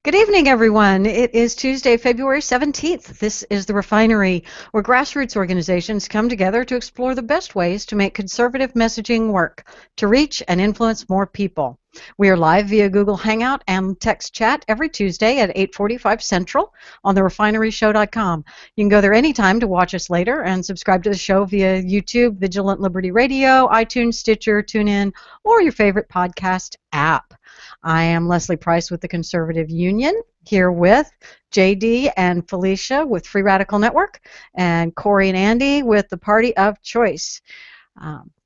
Good evening, everyone. It is Tuesday, February 17th. This is the Refinery, where grassroots organizations come together to explore the best ways to make conservative messaging work to reach and influence more people. We are live via Google Hangout and text chat every Tuesday at 8:45 Central on the refineryshow.com. You can go there anytime to watch us later and subscribe to the show via YouTube, Vigilant Liberty Radio, iTunes, Stitcher, TuneIn, or your favorite podcast app. I am Leslie Price with the Conservative Union, here with JD and Felicia with Free Radical Network, and Corey and Andy with the Party of Choice.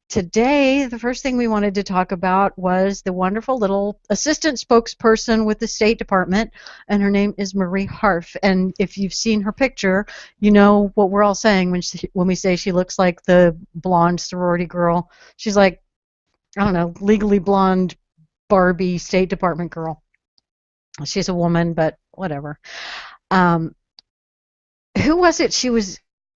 Today, the first thing we wanted to talk about was the wonderful little assistant spokesperson with the State Department, and her name is Marie Harf. And if you've seen her picture, you know what we're all saying when we say she looks like the blonde sorority girl. She's like, I don't know, legally blonde Barbie State Department girl. She's a woman, but whatever. Who was it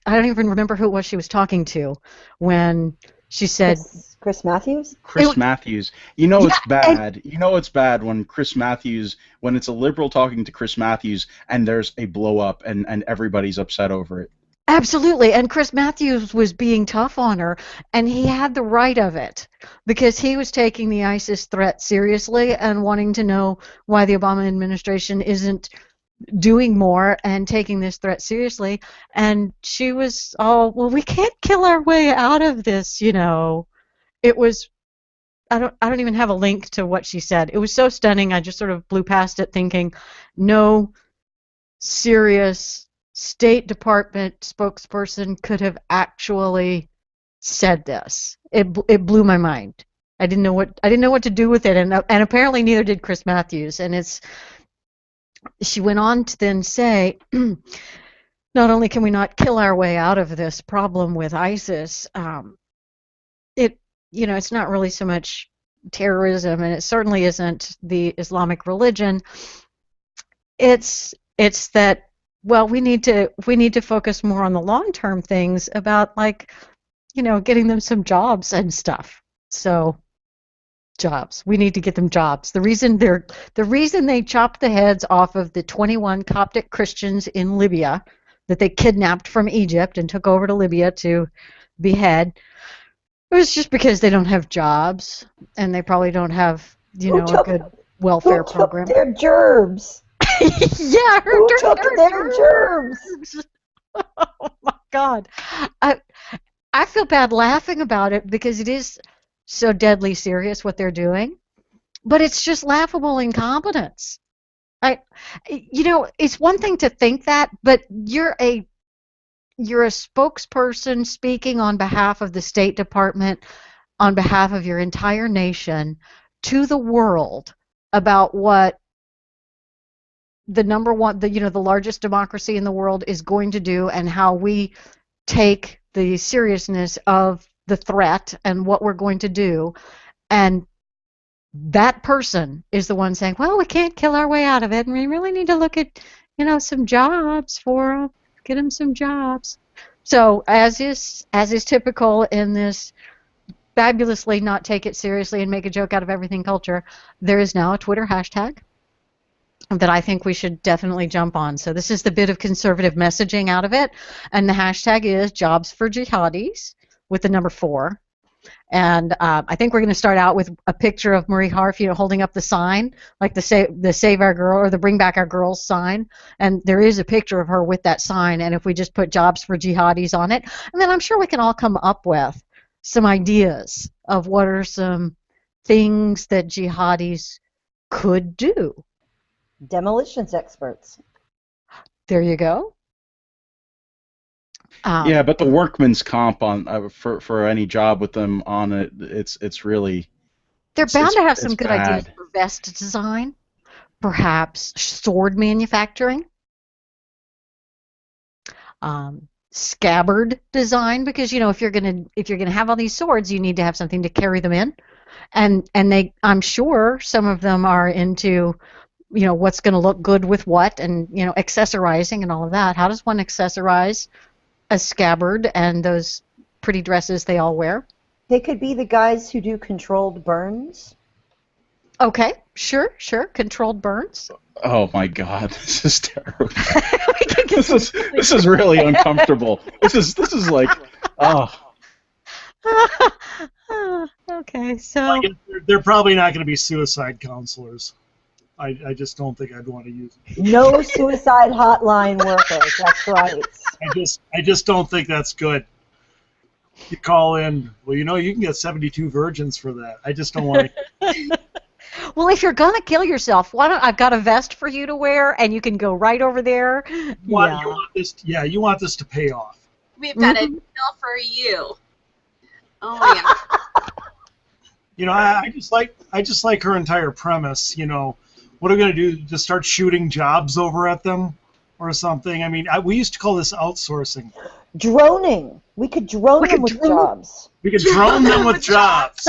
I don't even remember who it was she was talking to when she said... Chris Matthews? Chris Matthews. You know it's bad. You know it's bad when when it's a liberal talking to Chris Matthews and there's a blow up and everybody's upset over it. Absolutely, and Chris Matthews was being tough on her, and he had the right of it, because he was taking the ISIS threat seriously and wanting to know why the Obama administration isn't doing more and taking this threat seriously. And she was all, well, we can't kill our way out of this, you know. It was, I don't even have a link to what she said. It was so stunning, I just sort of blew past it thinking, no serious State Department spokesperson could have actually said this. It blew my mind. I didn't know what to do with it, and apparently neither did Chris Matthews. And she went on to then say, not only can we not kill our way out of this problem with ISIS, it's not really so much terrorism, and it certainly isn't the Islamic religion. It's that, well, we need to focus more on the long-term things about, like, getting them some jobs and stuff. So, jobs. We need to get them jobs. The reason they chopped the heads off of the 21 Coptic Christians in Libya that they kidnapped from Egypt and took over to Libya to behead, it was just because they don't have jobs, and they probably don't have, a good welfare program. Who took their gerbs? Yeah, who took their gerbs? Oh my God, I feel bad laughing about it because it is so deadly serious what they're doing, but it's just laughable incompetence. It's one thing to think that, but you're a spokesperson speaking on behalf of the State Department, on behalf of your entire nation, to the world about what the the largest democracy in the world is going to do, and how we take the seriousness of the threat and what we're going to do. And that person is the one saying, well, we can't kill our way out of it, and we really need to look at, some jobs for them, get them some jobs. So as is typical in this fabulously not take it seriously and make a joke out of everything culture, there is now a Twitter hashtag that I think we should definitely jump on. So this is the bit of conservative messaging out of it, and the hashtag is Jobs for Jihadis with the number 4. And I think we're going to start out with a picture of Marie Harf, holding up the sign, like the Save Our Girl or the Bring Back Our Girls sign. And there is a picture of her with that sign. And if we just put Jobs for Jihadis on it, and then I'm sure we can all come up with some ideas of what are some things that jihadis could do. Demolitions experts. There you go. Yeah, but the workman's comp on for any job with them on it, it's really... They're bound to have some good ideas for vest design, perhaps sword manufacturing, scabbard design, because if you're gonna have all these swords, you need to have something to carry them in, and I'm sure some of them are into what's going to look good with what, and accessorizing and all of that. How does one accessorize a scabbard and those pretty dresses they all wear? They could be the guys who do controlled burns. Okay, sure. Controlled burns. Oh my God, this is terrible. This is really uncomfortable. This is like, oh. Okay, so I guess they're probably not going to be suicide counselors. I just don't think I'd want to use it. No suicide hotline workers. That's right. I just don't think that's good. You call in, well, you can get 72 virgins for that. I just don't want to. well, if you're gonna kill yourself, why don't I've got a vest for you to wear, and you can go right over there. You want this to pay off. We've got a deal for you. Oh yeah. I just like her entire premise. What are we gonna do? Just start shooting jobs over at them, or something? I mean, we used to call this outsourcing. Droning. We could drone them with jobs. We could drone them with jobs.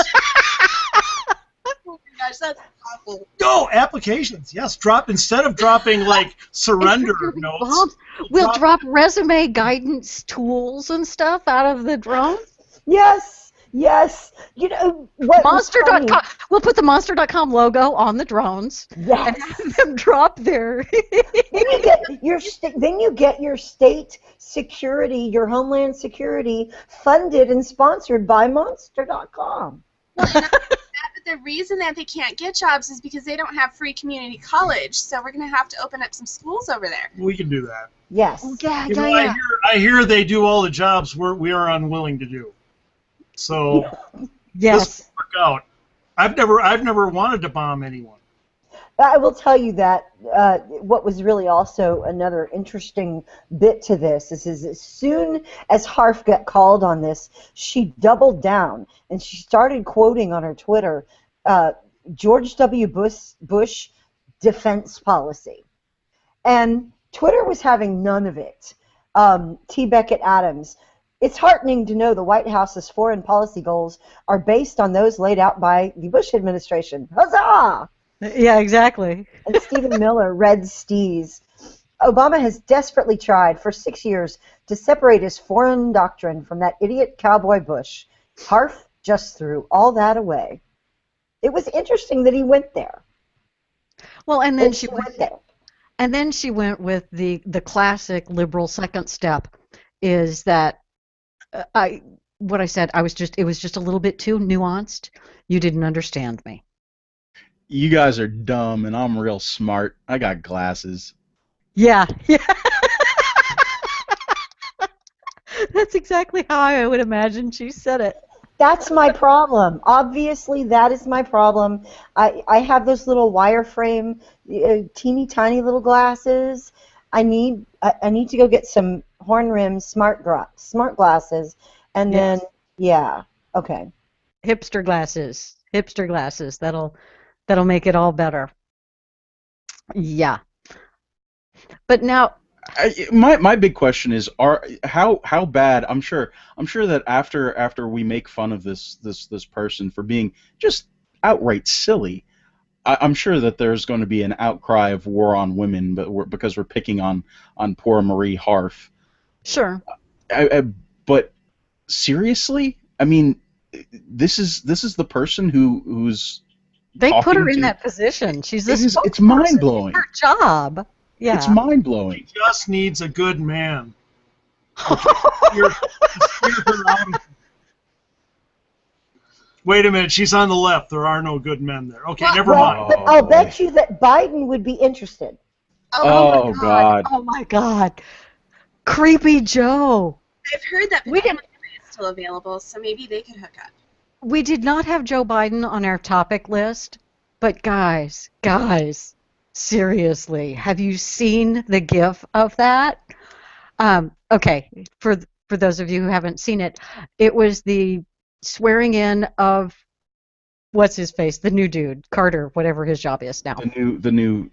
Oh my gosh, that's awful. No, applications. Yes, instead of dropping like surrender notes. We'll drop resume guidance tools and stuff out of the drone. Yes. What Monster.com. We'll put the Monster.com logo on the drones. Yes. And have them drop there. Then you get your state security, your homeland security, funded and sponsored by Monster.com. But the reason that they can't get jobs is because they don't have free community college. So we're going to have to open up some schools over there. We can do that. Yes. Yeah. I hear they do all the jobs we are unwilling to do. So Yes. this will work out. I've never wanted to bomb anyone. I will tell you that what was really also another interesting bit to this is as soon as Harf got called on this, she doubled down and she started quoting on her Twitter George W. Bush defense policy. And Twitter was having none of it. T. Beckett Adams. It's heartening to know the White House's foreign policy goals are based on those laid out by the Bush administration. Huzzah! Yeah, exactly. And Stephen Miller, Red Stees. Obama has desperately tried for 6 years to separate his foreign doctrine from that idiot cowboy Bush. Harf just threw all that away. It was interesting that he went there. Well, and then she went there. And then she went with the classic liberal second step, is that it was just a little bit too nuanced. You didn't understand me. You guys are dumb, and I'm real smart. I got glasses. Yeah. That's exactly how I would imagine she said it. That's my problem. Obviously, that is my problem. I have those little wireframe, teeny tiny little glasses. I need to go get some horn rimmed smart glasses, and then okay. Hipster glasses. That'll make it all better. Yeah. But now, my big question is, how bad? I'm sure that after we make fun of this person for being just outright silly, I'm sure that there's going to be an outcry of war on women, because we're picking on poor Marie Harf. Sure. But seriously, I mean, this is the person who's they put her in that position. She's it's mind blowing. Her job. Yeah. It's mind blowing. She just needs a good man. Wait a minute, she's on the left. There are no good men there. Okay, never mind. But I'll bet you that Biden would be interested. Oh God. Oh my God. Creepy Joe. I've heard that Pamela is still available, so maybe they could hook up. We did not have Joe Biden on our topic list, but guys, seriously, have you seen the GIF of that? Okay, for those of you who haven't seen it, it was the swearing in of what's his face, the new dude, Carter, whatever his job is now. The new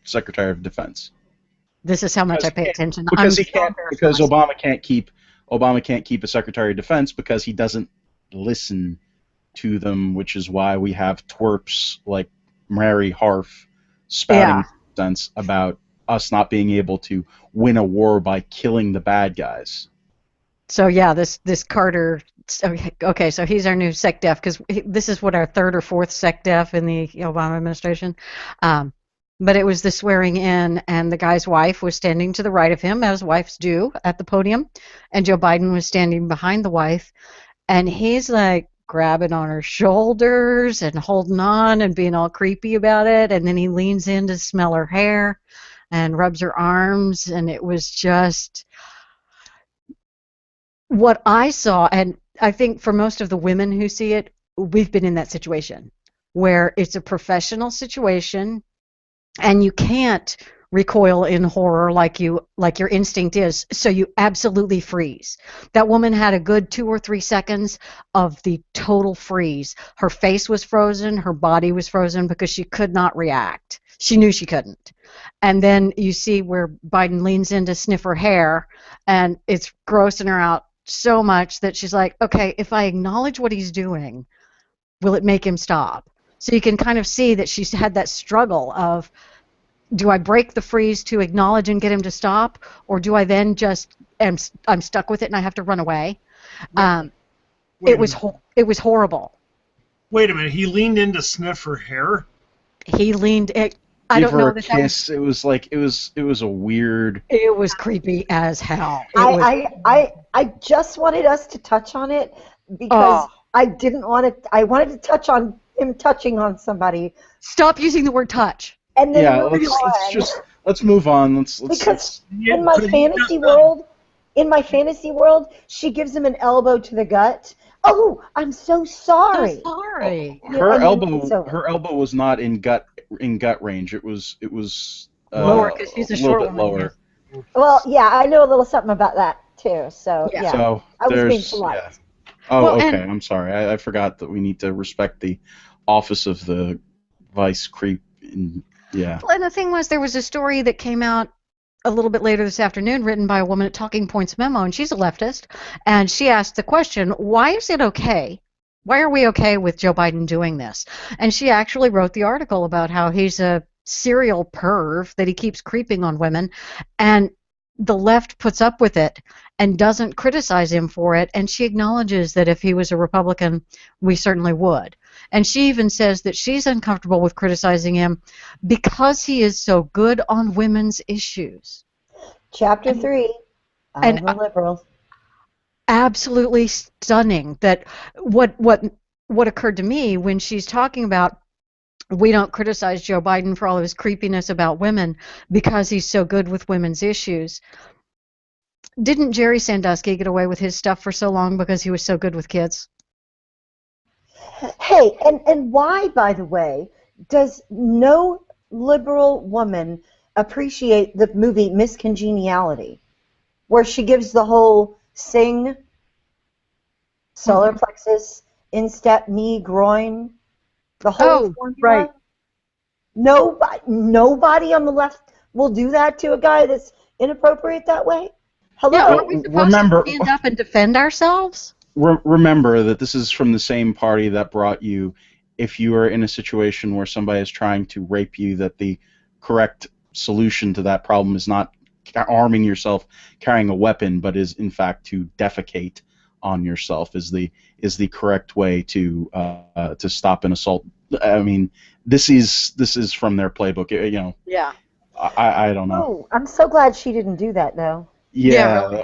Secretary of Defense. This is how much I pay attention. Because Obama can't keep a Secretary of Defense because he doesn't listen to them, which is why we have twerps like Mary Harf spouting nonsense about us not being able to win a war by killing the bad guys. So yeah, this Carter. Okay, so he's our new SecDef, because this is what, our third or fourth SecDef in the Obama administration. but it was the swearing in, and the guy's wife was standing to the right of him, as wives do, at the podium, and Joe Biden was standing behind the wife, and he's like grabbing on her shoulders and holding on and being all creepy about it, and then he leans in to smell her hair and rubs her arms, and it was just what I saw, and I think for most of the women who see it, we've been in that situation where it's a professional situation and you can't recoil in horror like your instinct is, so you absolutely freeze. That woman had a good 2 or 3 seconds of the total freeze. Her face was frozen, her body was frozen because she could not react. She knew she couldn't. And then you see where Biden leans in to sniff her hair, and it's grossing her out so much that she's like, okay, if I acknowledge what he's doing, will it make him stop? So you can kind of see that she's had that struggle of, do I break the freeze to acknowledge and get him to stop, or do I then just I'm stuck with it and I have to run away? It was horrible. Wait a minute. He leaned in to sniff her hair. He leaned. I Give don't her know a that kiss. It was like it was a weird. It was creepy as hell. I just wanted us to touch on it because I didn't want to. I wanted to touch on him touching on somebody. Stop using the word touch. And then Yeah, let's move on. Let's in my fantasy world, she gives him an elbow to the gut. Oh, I'm so sorry. I'm sorry. Her elbow was not in gut range. It was lower because she's a short little bit woman. lower. Well, yeah, I know a little something about that too. So yeah, So I was being there's polite. yeah. Oh, Well, okay. I'm sorry. I forgot that we need to respect the office of the vice creep. Yeah. Well, and the thing was, there was a story that came out a little bit later this afternoon written by a woman at Talking Points Memo, and she's a leftist, and she asked the question, why is it okay? Why are we okay with Joe Biden doing this? And she actually wrote the article about how he's a serial perv, that he keeps creeping on women, and the left puts up with it and doesn't criticize him for it, and she acknowledges that if he was a Republican, we certainly would. And she even says that she's uncomfortable with criticizing him because he is so good on women's issues. Chapter 3, I'm a liberal. Absolutely stunning. That what occurred to me when she's talking about, we don't criticize Joe Biden for all of his creepiness about women because he's so good with women's issues. Didn't Jerry Sandusky get away with his stuff for so long because he was so good with kids? Hey, and why, by the way, does no liberal woman appreciate the movie Miss Congeniality, where she gives the whole sing, solar plexus, instep, knee, groin, the whole formula? Right. Nobody on the left will do that to a guy that's inappropriate that way? Hello? Yeah, are we supposed to stand up and defend ourselves? Remember that this is from the same party that brought you, if you are in a situation where somebody is trying to rape you, that the correct solution to that problem is not arming yourself, carrying a weapon, but is in fact to defecate on yourself is the correct way to stop an assault. I mean, this is from their playbook. You know. Yeah. I don't know. Oh, I'm so glad she didn't do that, though. Yeah, really.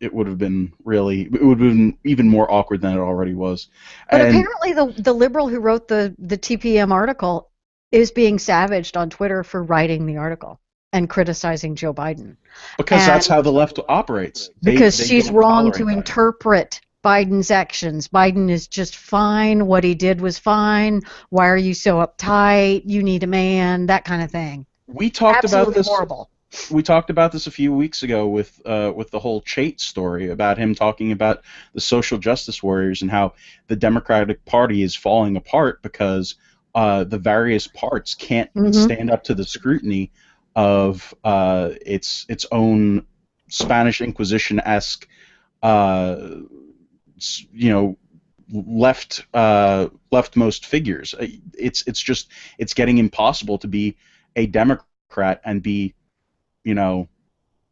It would have been even more awkward than it already was. But And apparently the liberal who wrote the TPM article is being savaged on Twitter for writing the article and criticizing Joe Biden. because that's how the left operates. Because they she's don't wrong tolerate to that. interpret Biden's actions. Biden is just fine. What he did was fine. Why are you so uptight? You need a man. That kind of thing. We talked Absolutely about this. horrible. We talked about this a few weeks ago with the whole Chait story, about him talking about the social justice warriors and how the Democratic Party is falling apart because the various parts can't stand up to the scrutiny of its own Spanish Inquisition-esque, leftmost figures. It's getting impossible to be a Democrat and be,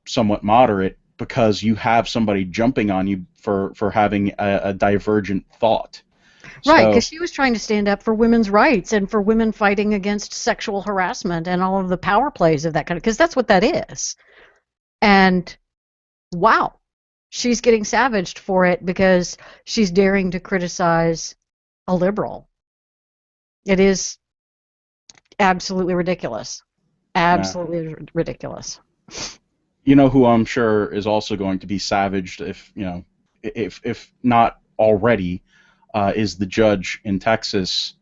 somewhat moderate, because you have somebody jumping on you for having a divergent thought. Right, So, because she was trying to stand up for women's rights and for women fighting against sexual harassment and all of the power plays of that kind of, because that's what that is. And wow, she's getting savaged for it because she's daring to criticize a liberal. It is absolutely ridiculous. yeah. Absolutely ridiculous. You know who I'm sure is also going to be savaged, if if not already, is the judge in Texas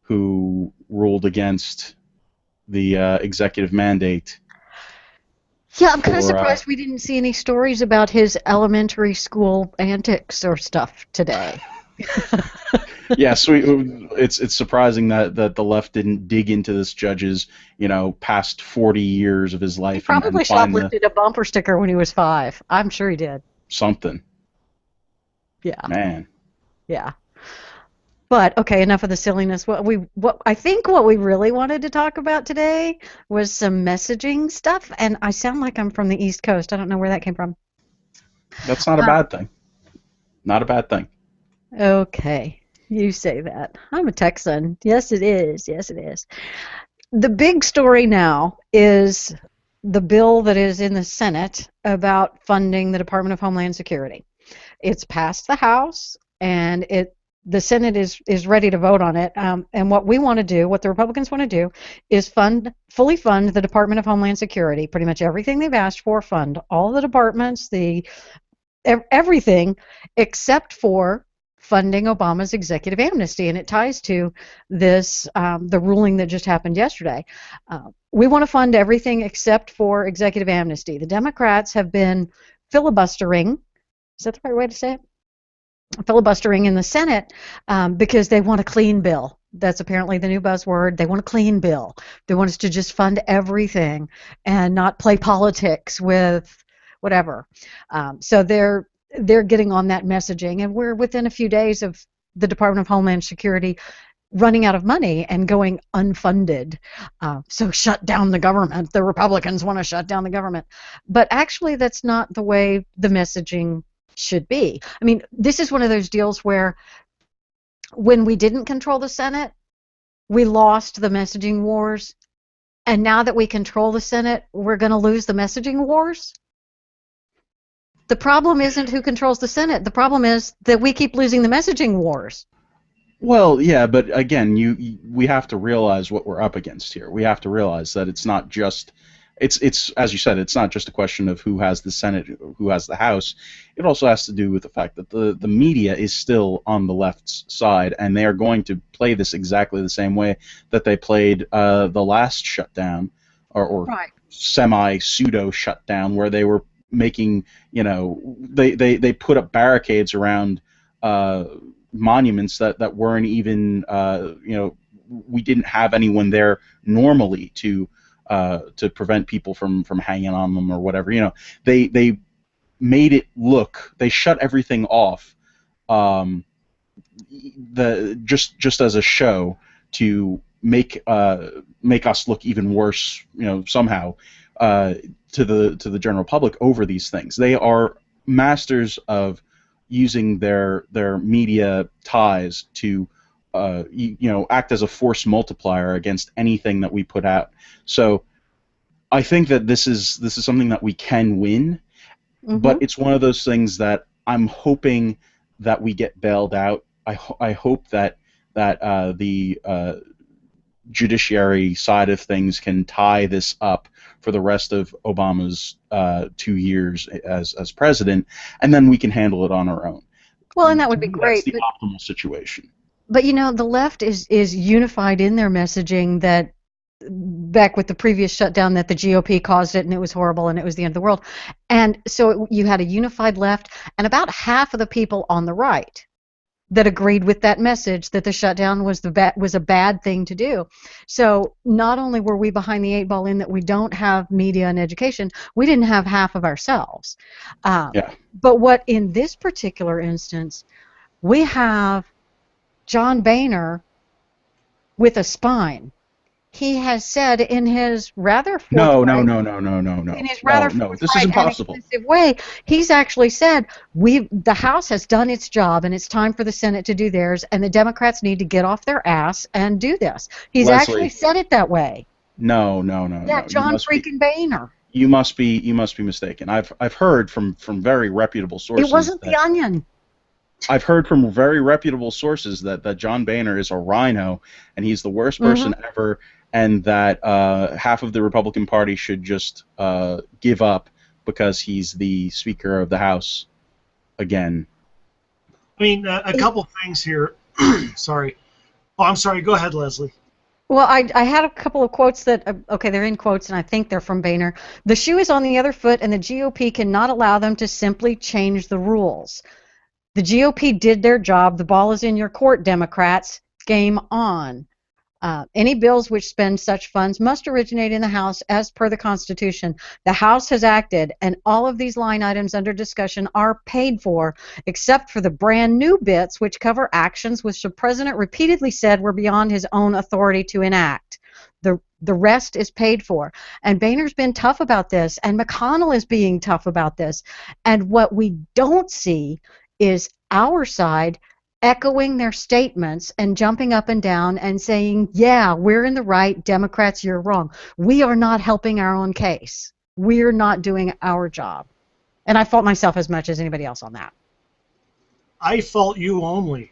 who ruled against the executive mandate Yeah, I'm kind of for. surprised we didn't see any stories about his elementary school antics or stuff today. Yes, it's surprising that the left didn't dig into this judge's past 40 years of his He life probably and find shoplifted a bumper sticker when he was 5. I'm sure he did. something. Yeah, Man. yeah. But okay, enough of the silliness. What I think what we really wanted to talk about today was some messaging stuff, and I sound like I'm from the East Coast. I don't know where that came from. That's not a bad thing. Not a bad thing. Okay, you say that. I'm a Texan. Yes, it is. Yes, it is. The big story now is the bill that is in the Senate about funding the Department of Homeland Security. It's passed the House, and the Senate is ready to vote on it. And what we want to do, what the Republicans want to do, is fully fund the Department of Homeland Security. Pretty much everything they've asked for, fund all the departments, everything, except for funding Obama's executive amnesty. And it ties to this, the ruling that just happened yesterday. We want to fund everything except for executive amnesty. The Democrats have been filibustering. Is that the right way to say it? Filibustering in the Senate because they want a clean bill. That's apparently the new buzzword. They want a clean bill. They want us to just fund everything and not play politics with whatever. So they're getting on that messaging, and we're within a few days of the Department of Homeland Security running out of money and going unfunded. So shut down the government. The Republicans want to shut down the government. But actually, that's not the way the messaging should be. I mean, this is one of those deals where when we didn't control the Senate, we lost the messaging wars. And now that we control the Senate, we're going to lose the messaging wars. The problem isn't who controls the Senate. The problem is that we keep losing the messaging wars. Well, yeah, but again, we have to realize what we're up against here. We have to realize that it's not just it's as you said, it's not just a question of who has the Senate, who has the House. It also has to do with the fact that the media is still on the left's side, and they are going to play this exactly the same way that they played the last shutdown, or Right. semi-pseudo shutdown, where they were making, they put up barricades around monuments that weren't even, we didn't have anyone there normally to prevent people from hanging on them or whatever. They made it look, they shut everything off, just as a show to make us look even worse, somehow, to the general public over these things. They are masters of using their media ties to act as a force multiplier against anything that we put out. So I think that this is something that we can win, but it's one of those things that I'm hoping that we get bailed out. I hope that the judiciary side of things can tie this up for the rest of Obama's 2 years as president, and then we can handle it on our own. Well, and that would be great. That's the optimal situation. But the left is unified in their messaging that back with the previous shutdown that the GOP caused it and it was horrible and it was the end of the world. And so you had a unified left and about half of the people on the right that agreed with that message that the shutdown was a bad thing to do. So not only were we behind the 8 ball in that we don't have media and education, we didn't have half of ourselves. But what in this particular instance, we have John Boehner with a spine. he has said in his rather No. in his rather No. This is forthright and impossible. explicit way, he's actually said the House has done its job and it's time for the Senate to do theirs, and the Democrats need to get off their ass and do this. He's Leslie, actually said it that way. No. Yeah, John freaking Boehner. You must be mistaken. I've heard from very reputable sources. It wasn't the Onion. I've heard from very reputable sources that John Boehner is a rhino and he's the worst person ever, and that half of the Republican Party should just give up because he's the Speaker of the House again. I mean, a couple things here. Sorry. Oh, I'm sorry. Go ahead, Leslie. Well, I had a couple of quotes that, okay, they're in quotes, and I think they're from Boehner. The shoe is on the other foot, and the GOP cannot allow them to simply change the rules. The GOP did their job. The ball is in your court, Democrats. Game on. Any bills which spend such funds must originate in the House as per the Constitution. The House has acted, and all of these line items under discussion are paid for, except for the brand new bits which cover actions which the President repeatedly said were beyond his own authority to enact. The rest is paid for. And Boehner's been tough about this, and McConnell is being tough about this. And what we don't see is our side echoing their statements and jumping up and down and saying, yeah, we're in the right, Democrats, you're wrong. We are not helping our own case. We're not doing our job. And I fault myself as much as anybody else on that. I fault you only.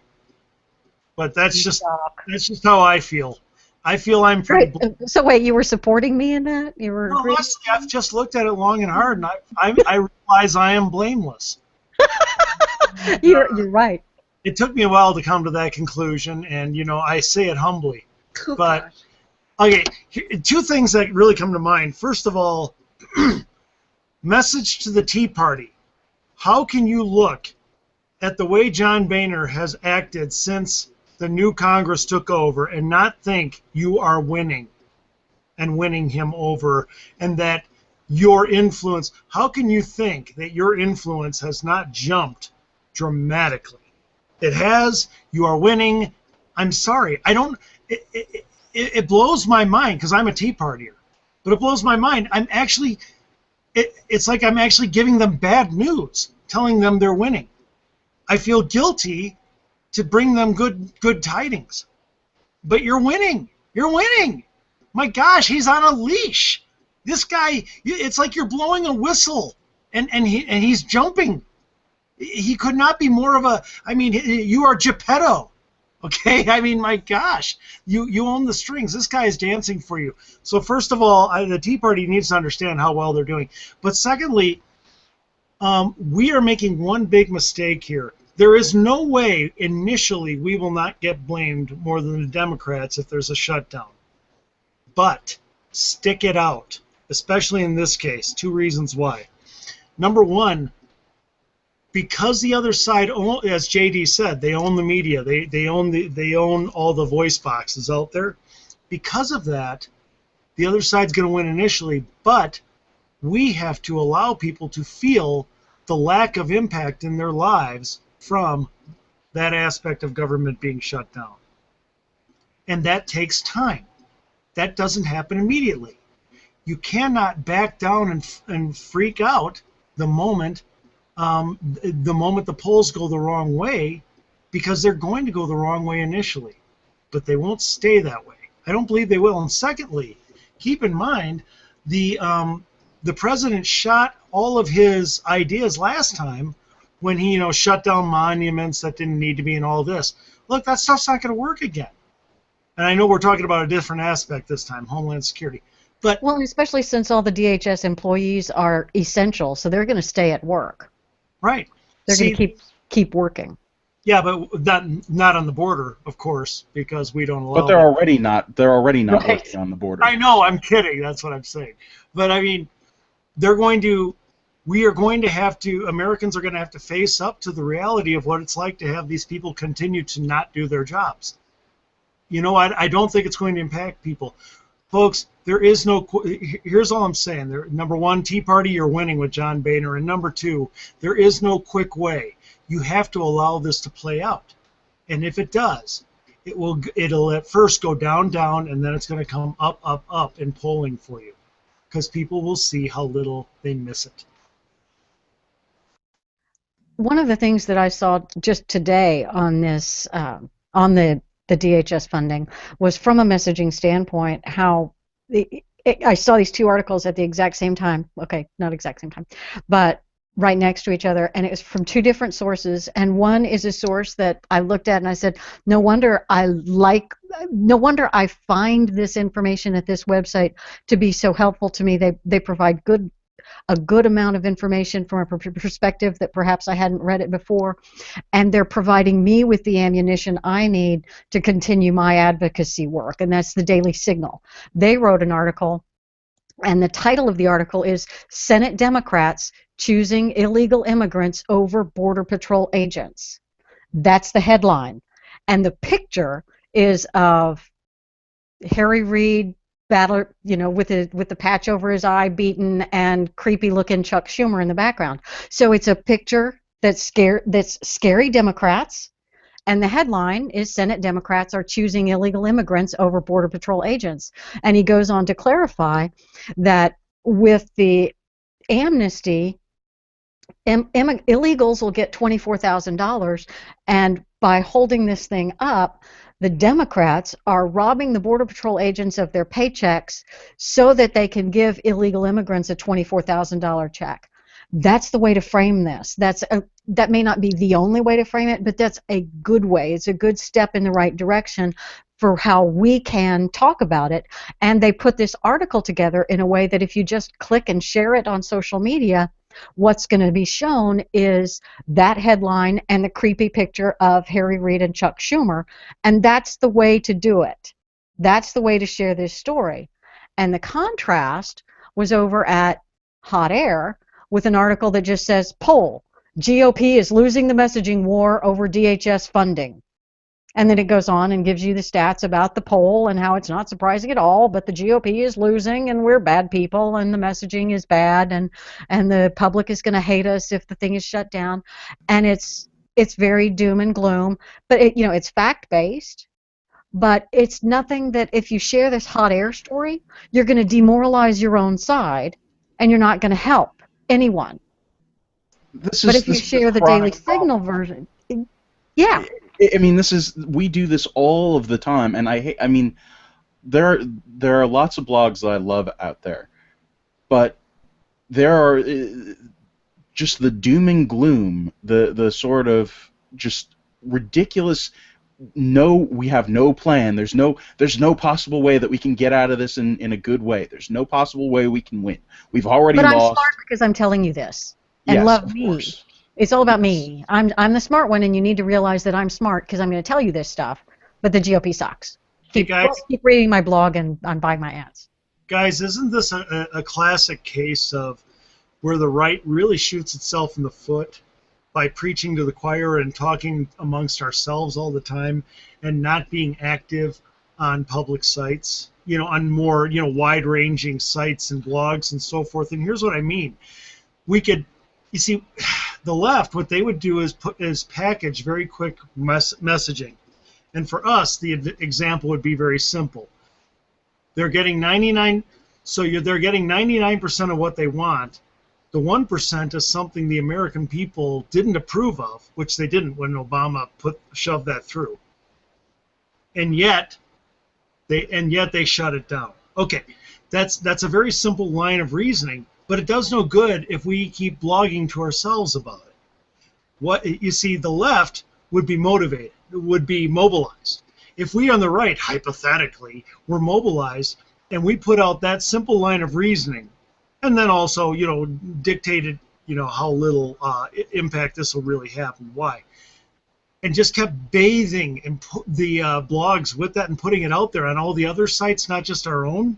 But that's just how I feel. I feel I'm pretty... Right. So wait, you were supporting me in that? You were no, honestly, I've just looked at it long and hard, and I realize I am blameless. You're right. It took me a while to come to that conclusion, and, you know, I say it humbly. Oh, but, okay, two things that really come to mind. First of all, message to the Tea Party. How can you look at the way John Boehner has acted since the new Congress took over and not think you are winning and winning him over, and that your influence, how can you think that your influence has not jumped dramatically? It has. You are winning. I'm sorry. I don't. It blows my mind because I'm a Tea Partier, but it blows my mind. I'm actually. It's like I'm actually giving them bad news, telling them they're winning. I feel guilty to bring them good tidings, but you're winning. You're winning. My gosh, he's on a leash. This guy. It's like you're blowing a whistle, and he's jumping. He could not be more of a, I mean, you are Geppetto, okay? I mean, my gosh, you own the strings. This guy is dancing for you. So first of all, the Tea Party needs to understand how well they're doing. But secondly, we are making one big mistake here. There is no way initially we will not get blamed more than the Democrats if there's a shutdown. But stick it out, especially in this case. Two reasons why. Number one, because the other side, as JD said, they own the media. They own all the voice boxes out there. Because of that, the other side's going to win initially, but we have to allow people to feel the lack of impact in their lives from that aspect of government being shut down. And that takes time. That doesn't happen immediately. You cannot back down and freak out the moment the polls go the wrong way, because they're going to go the wrong way initially, but they won't stay that way. I don't believe they will. And secondly, keep in mind the president shot all of his ideas last time when he shut down monuments that didn't need to be and all this. Look, that stuff's not going to work again. And I know we're talking about a different aspect this time, Homeland Security. But well, especially since all the DHS employees are essential, so they're going to stay at work. Right. They're going to keep working. Yeah, but not on the border, of course, because we don't allow. But they're already not. They're already not right. working on the border. I know. I'm kidding. That's what I'm saying. But I mean, we are going to have to. Americans are going to have to face up to the reality of what it's like to have these people continue to not do their jobs. I don't think it's going to impact people. Folks, there is no. Here's all I'm saying. Number one, Tea Party, you're winning with John Boehner, and number two, there is no quick way. You have to allow this to play out, and if it does, it'll at first go down, down, and then it's going to come up, up, up in polling for you, because people will see how little they miss it. One of the things that I saw just today on this, on the DHS funding, was from a messaging standpoint how I saw these two articles at the exact same time. Okay, not exact same time, but right next to each other, and it was from two different sources. And one is a source that I looked at and I said, no wonder I find this information at this website to be so helpful to me. They provide a good amount of information from a perspective that perhaps I hadn't read it before, and they're providing me with the ammunition I need to continue my advocacy work, and that's the Daily Signal. They wrote an article, and the title of the article is Senate Democrats Choosing Illegal Immigrants Over Border Patrol Agents. That's the headline, and the picture is of Harry Reid, battler, with the patch over his eye, beaten, and creepy-looking Chuck Schumer in the background. So it's a picture that's scary Democrats, and the headline is Senate Democrats are choosing illegal immigrants over Border Patrol agents. And he goes on to clarify that with the amnesty, illegals will get $24,000, and by holding this thing up, the Democrats are robbing the Border Patrol agents of their paychecks so that they can give illegal immigrants a $24,000 check. That's the way to frame this. That may not be the only way to frame it, but that's a good way. It's a good step in the right direction for how we can talk about it. And they put this article together in a way that if you just click and share it on social media, what's going to be shown is that headline and the creepy picture of Harry Reid and Chuck Schumer, and that's the way to do it. That's the way to share this story. And the contrast was over at Hot Air with an article that just says, poll, GOP is losing the messaging war over DHS funding. And then it goes on and gives you the stats about the poll and how it's not surprising at all, but the GOP is losing and we're bad people and the messaging is bad and the public is going to hate us if the thing is shut down. And it's very doom and gloom, but it's fact-based, but it's nothing that if you share this Hot Air story, you're going to demoralize your own side and you're not going to help anyone. But if you share the Daily Signal version, yeah. I mean, we do this all of the time, and there are lots of blogs that I love out there, but there are just the doom and gloom, the sort of just ridiculous. No, we have no plan. There's no possible way that we can get out of this in a good way. There's no possible way we can win. We've already lost. But I'm smart because I'm telling you this, and yes, love me. Course. It's all about me. I'm the smart one, and you need to realize that I'm smart because I'm going to tell you this stuff. But the GOP sucks. Keep reading my blog and I'm buying my ads. Guys, isn't this a classic case of where the right really shoots itself in the foot by preaching to the choir and talking amongst ourselves all the time and not being active on public sites, on more, wide-ranging sites and blogs and so forth? And here's what I mean. You see, the left, what they would do is package very quick messaging. And for us, the example would be very simple. They're getting 99% of what they want. The 1% is something the American people didn't approve of, which they didn't when Obama shoved that through. And yet they shut it down. Okay, that's a very simple line of reasoning. But it does no good if we keep blogging to ourselves about it. You see, the left would be motivated, would be mobilized. If we on the right, hypothetically, were mobilized and we put out that simple line of reasoning, and then also, dictated, how little impact this will really have and why, and just kept bathing and the blogs with that and putting it out there on all the other sites, not just our own,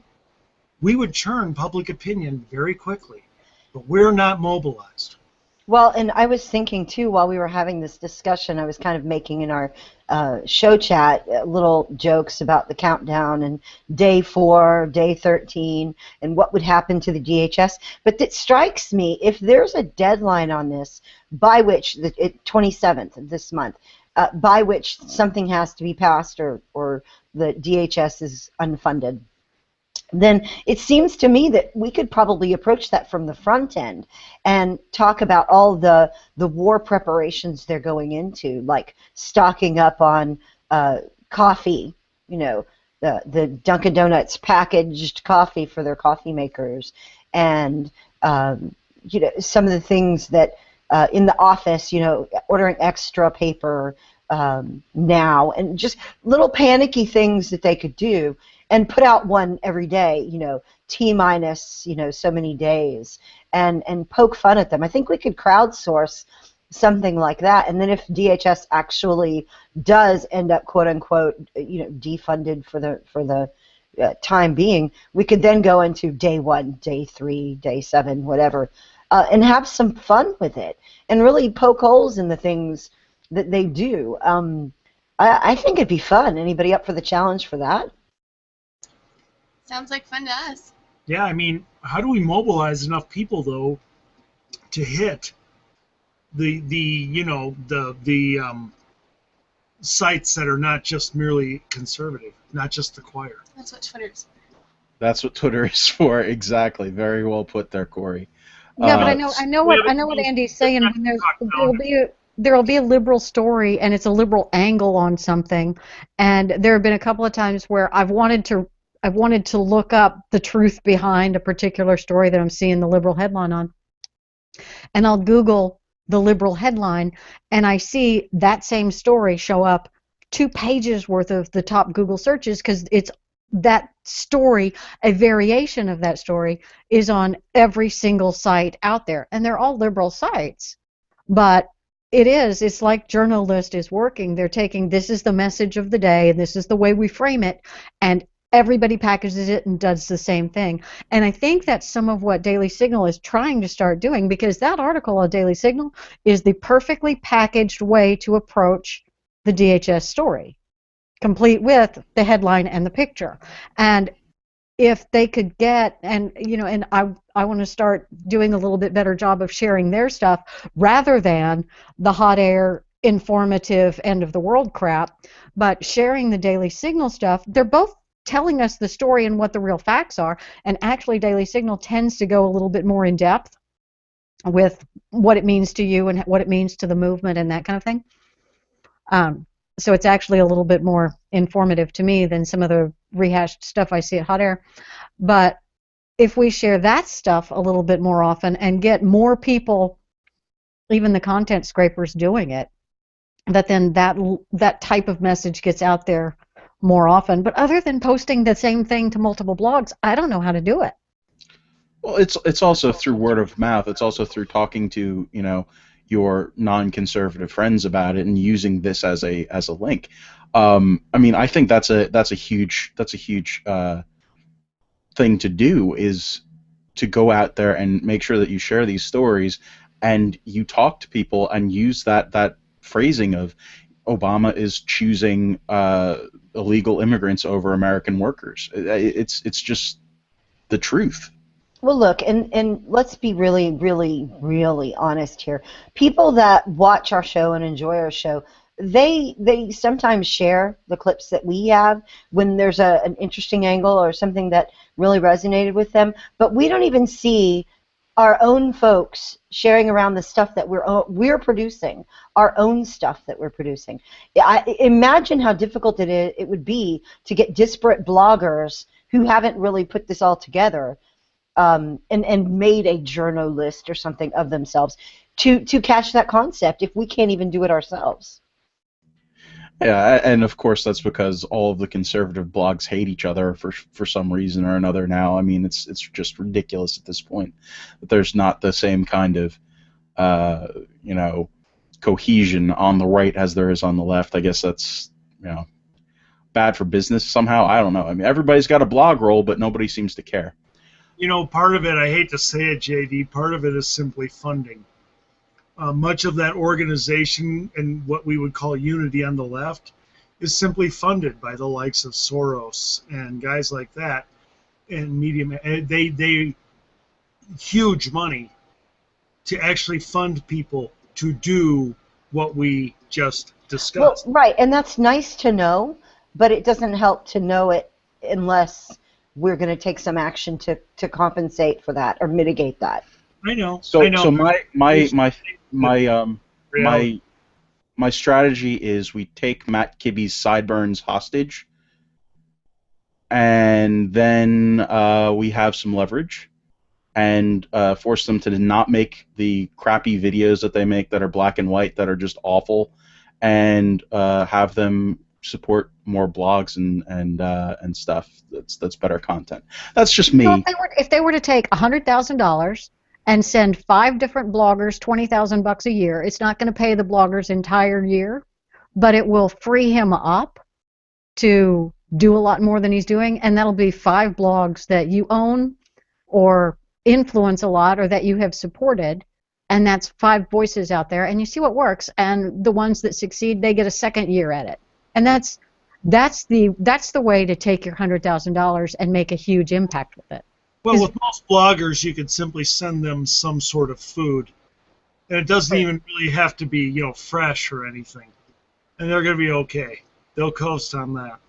we would churn public opinion very quickly, but we're not mobilized. Well, and I was thinking, too, while we were having this discussion, I was kind of making in our show chat little jokes about the countdown and day 4, day 13, and what would happen to the DHS. But it strikes me, if there's a deadline on this by which, the 27th of this month, by which something has to be passed or the DHS is unfunded, then it seems to me that we could probably approach that from the front end and talk about all the war preparations they're going into, like stocking up on coffee, you know, the Dunkin' Donuts packaged coffee for their coffee makers, and you know, some of the things that in the office, you know, ordering extra paper now, and just little panicky things that they could do, and put out one every day, you know, T minus, you know, so many days, and poke fun at them. I think we could crowdsource something like that, and then if DHS actually does end up, quote unquote, you know, defunded for the time being, we could then go into day 1, day 3, day 7, whatever, and have some fun with it, and really poke holes in the things that they do. I think it'd be fun. Anybody up for the challenge for that? Sounds like fun to us. Yeah, I mean, how do we mobilize enough people though to hit the you know the sites that are not just merely conservative, not just the choir? That's what Twitter's for. That's what Twitter is for. Exactly. Very well put there, Corey. Yeah, but I know what Andy's saying. When there'll be a liberal story and it's a liberal angle on something, and there have been a couple of times where I've wanted to look up the truth behind a particular story that I'm seeing the liberal headline on, and I'll Google the liberal headline, and I see that same story show up 2 pages worth of the top Google searches, because it's that story, a variation of that story, is on every single site out there, and they're all liberal sites. But it's like Journalist is working. They're taking, this is the message of the day, and this is the way we frame it, and everybody packages it and does the same thing. And I think that's some of what Daily Signal is trying to start doing, because that article on Daily Signal is the perfectly packaged way to approach the DHS story, complete with the headline and the picture. And if they could get, and you know, and I want to start doing a little bit better job of sharing their stuff rather than the hot air informative end of the world crap, but sharing the Daily Signal stuff. They're both telling us the story and what the real facts are, and actually Daily Signal tends to go a little bit more in depth with what it means to you and what it means to the movement and that kind of thing. So it's actually a little bit more informative to me than some of the rehashed stuff I see at Hot Air. But if we share that stuff a little bit more often and get more people, even the content scrapers, doing it, then that type of message gets out there more often. But other than posting the same thing to multiple blogs, I don't know how to do it. Well, it's also through word of mouth. It's also through talking to, you know, your non-conservative friends about it and using this as a link. I mean, I think that's a huge thing to do, is to go out there and make sure that you share these stories and you talk to people and use that phrasing of Obama is choosing illegal immigrants over American workers. It's just the truth. Well, look, and let's be really, really, really honest here. People that watch our show and enjoy our show, they sometimes share the clips that we have when there's an interesting angle or something that really resonated with them, but we don't even see our own folks sharing around the stuff that we're producing, our own stuff that we're producing. I imagine how difficult it would be to get disparate bloggers who haven't really put this all together and made a journal list or something of themselves to catch that concept if we can't even do it ourselves. Yeah, and of course that's because all of the conservative blogs hate each other for some reason or another now. I mean, it's just ridiculous at this point that there's not the same kind of you know, cohesion on the right as there is on the left. I guess that's, you know, bad for business somehow. I don't know. I mean, everybody's got a blog roll, but nobody seems to care. You know, part of it, I hate to say it, JD, part of it is simply funding. Much of that organization and what we would call unity on the left is simply funded by the likes of Soros and guys like that, and media. They huge money to actually fund people to do what we just discussed. Well, right, and that's nice to know, but it doesn't help to know it unless we're going to take some action to compensate for that or mitigate that. I know. So I know. so my Reality. my strategy is we take Matt Kibbe's sideburns hostage, and then we have some leverage, and force them to not make the crappy videos that they make that are black and white that are just awful, and have them support more blogs and stuff that's better content. That's just me. So if they were to take $100,000 and send 5 different bloggers $20,000 a year, it's not going to pay the blogger's entire year, but it will free him up to do a lot more than he's doing, and that'll be 5 blogs that you own or influence a lot or that you have supported, and that's 5 voices out there, and you see what works, and the ones that succeed, they get a second year at it. And that's the way to take your $100,000 and make a huge impact with it. Well, with most bloggers, you could simply send them some sort of food, and it doesn't even really have to be, fresh or anything, and they're going to be okay. They'll coast on that.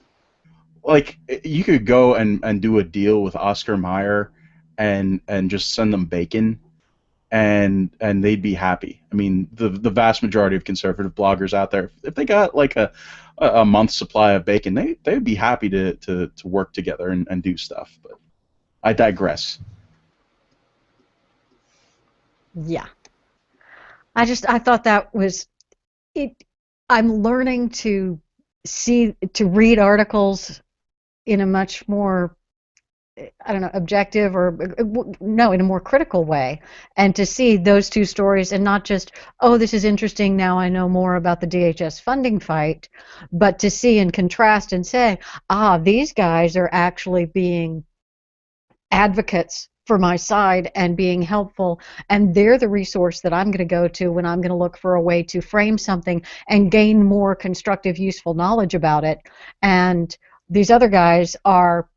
Like, you could go and do a deal with Oscar Mayer and just send them bacon, and they'd be happy. I mean, the vast majority of conservative bloggers out there, if they got like a month's supply of bacon, they'd be happy to work together and do stuff. But I digress. Yeah. I thought that was it. I'm learning to read articles in a much more, I don't know, objective or no, in a more critical way, and to see those 2 stories and not just, oh, this is interesting, now I know more about the DHS funding fight, but to see and contrast and say, these guys are actually being advocates for my side and being helpful, and they're the resource that I'm going to go to when I'm going to look for a way to frame something and gain more constructive, useful knowledge about it. And these other guys are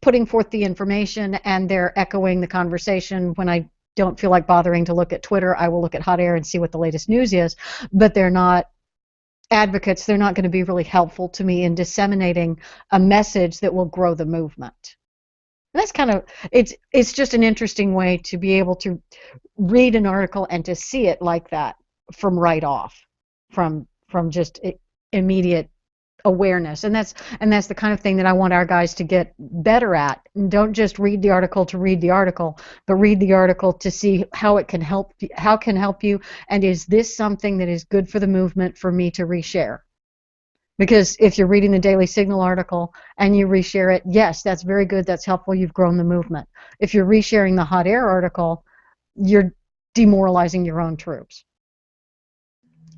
putting forth the information, and they're echoing the conversation. When I don't feel like bothering to look at Twitter, I will look at Hot Air and see what the latest news is, but they're not advocates. They're not going to be really helpful to me in disseminating a message that will grow the movement. And that's kind of, it's just an interesting way to be able to read an article and to see it like that from right off, from just immediate awareness. And that's the kind of thing that I want our guys to get better at. And don't just read the article to read the article, but read the article to see how it can help you, and is this something that is good for the movement for me to reshare? Because if you're reading the Daily Signal article and you reshare it, yes, that's very good, that's helpful, you've grown the movement. If you're resharing the Hot Air article, you're demoralizing your own troops.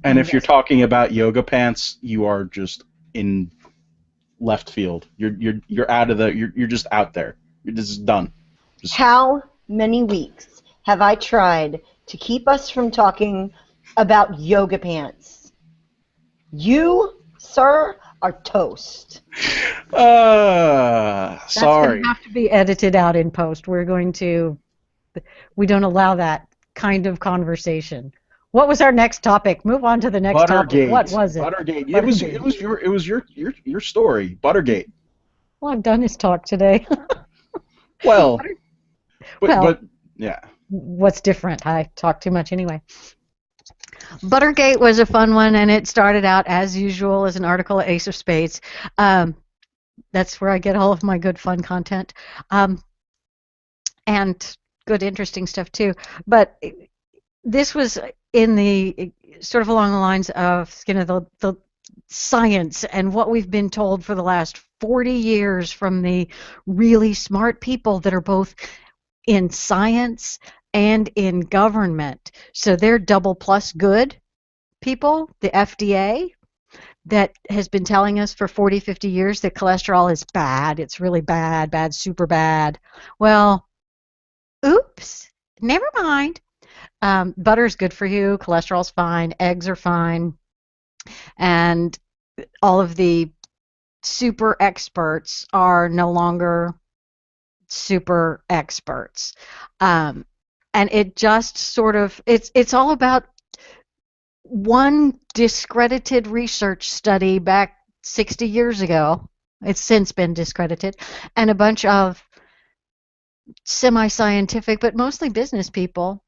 And if you're talking about yoga pants, you are just in left field. You're out of you're just out there. You're just done. How many weeks have I tried to keep us from talking about yoga pants? You, sir, are toast. Sorry. That's going to have to be edited out in post. We don't allow that kind of conversation. What was our next topic? Move on to the next topic. What was it? Buttergate. It was your story. Buttergate. Well, I've done his talk today. But yeah. What's different? I talk too much anyway. Buttergate was a fun one, and it started out as usual as an article at Ace of Spades. That's where I get all of my good fun content, and good interesting stuff too. But this was in the sort of along the lines of the science and what we've been told for the last 40 years from the really smart people that are both in science and in government. So they're double plus good people, the FDA, that has been telling us for 40, 50 years that cholesterol is bad. It's really bad, super bad. Well, oops, never mind. Butter's good for you. Cholesterol's fine. Eggs are fine. And all of the super experts are no longer super experts. And it just sort of, it's all about one discredited research study back 60 years ago. It's since been discredited, and a bunch of semi-scientific, but mostly business people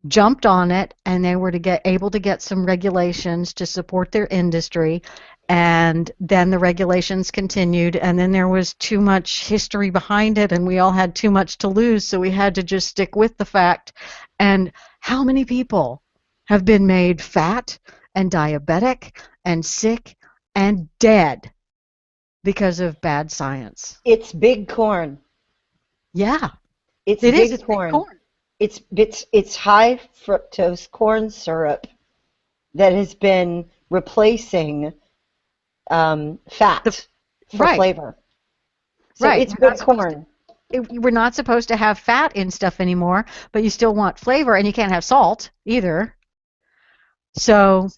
jumped on it, and they were able to get some regulations to support their industry, and then the regulations continued, and then there was too much history behind it, and we all had too much to lose, so we had to just stick with the fact. And how many people have been made fat and diabetic and sick and dead because of bad science? It's big corn. Yeah, It's it is. big It's corn. big corn. It's high fructose corn syrup that has been replacing fat for Right. flavor. So Right. it's big corn. We're not supposed to have fat in stuff anymore, but you still want flavor, and you can't have salt either. So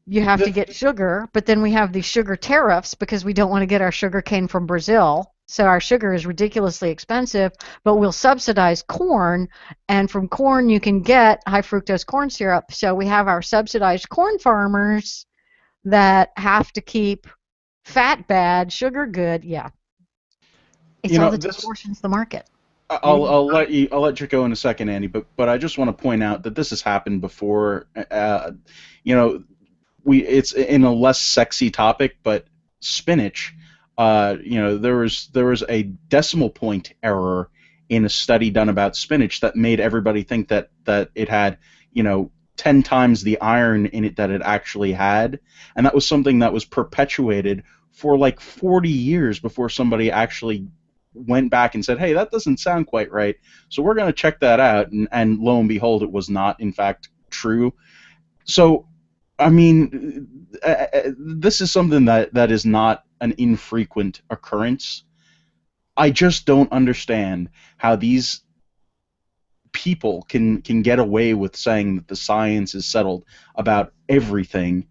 you have to get sugar, but then we have these sugar tariffs because we don't want to get our sugar cane from Brazil. So our sugar is ridiculously expensive, but we'll subsidize corn, and from corn you can get high fructose corn syrup. So we have our subsidized corn farmers that have to keep fat bad, sugar good. Yeah. It's all that distortions the market. I'll let you go in a second, Andy, but I just want to point out that this has happened before. It's in a less sexy topic, but spinach. There was a decimal point error in a study done about spinach that made everybody think that it had 10 times the iron in it that it actually had, and that was something that was perpetuated for like 40 years before somebody actually went back and said, hey, that doesn't sound quite right, so we're going to check that out, and lo and behold, it was not, in fact, true. So, I mean, this is something that is not an infrequent occurrence. I just don't understand how these people can get away with saying that the science is settled about everything,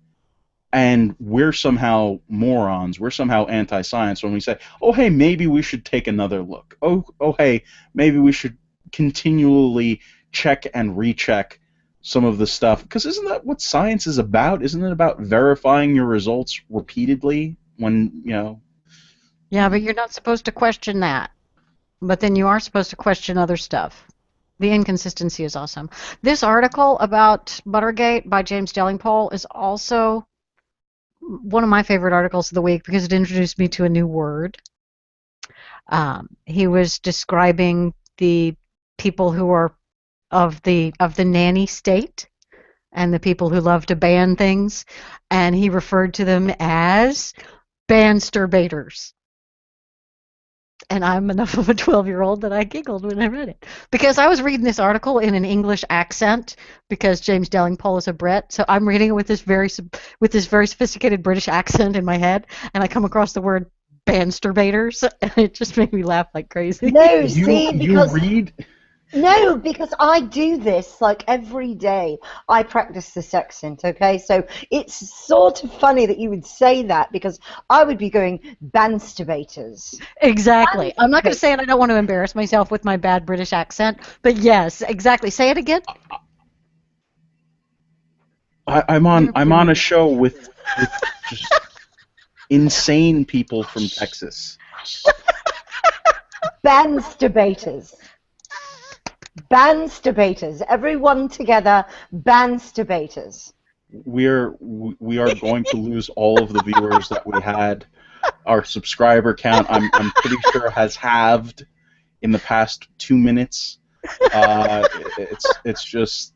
and we're somehow morons, we're somehow anti-science when we say, oh, hey, maybe we should take another look. Oh, hey, maybe we should continually check and recheck some of the stuff, because isn't that what science is about? Isn't it about verifying your results repeatedly when, Yeah, but you're not supposed to question that. But then you are supposed to question other stuff. The inconsistency is awesome. This article about Buttergate by James Delingpole is also one of my favorite articles of the week because it introduced me to a new word. He was describing the people who are of the nanny state and the people who love to ban things, and he referred to them as bansterbaters. And I'm enough of a 12-year-old that I giggled when I read it. Because I was reading this article in an English accent because James Delingpole is a Brit. So I'm reading it with this very sophisticated British accent in my head, and I come across the word bansterbaters, and it just made me laugh like crazy. No, see, because... You read... No, because I do this like every day. I practice this accent, okay? So it's sort of funny that you would say that because I would be going bansterbaters. Exactly. I'm not going to say it. I don't want to embarrass myself with my bad British accent, but yes, exactly. Say it again. I'm on a show with just insane people from Texas. Bansterbaters. Bansterbaters. Everyone together, bansterbaters. We are going to lose all of the viewers that we had. Our subscriber count, I'm pretty sure, has halved in the past 2 minutes. It's just.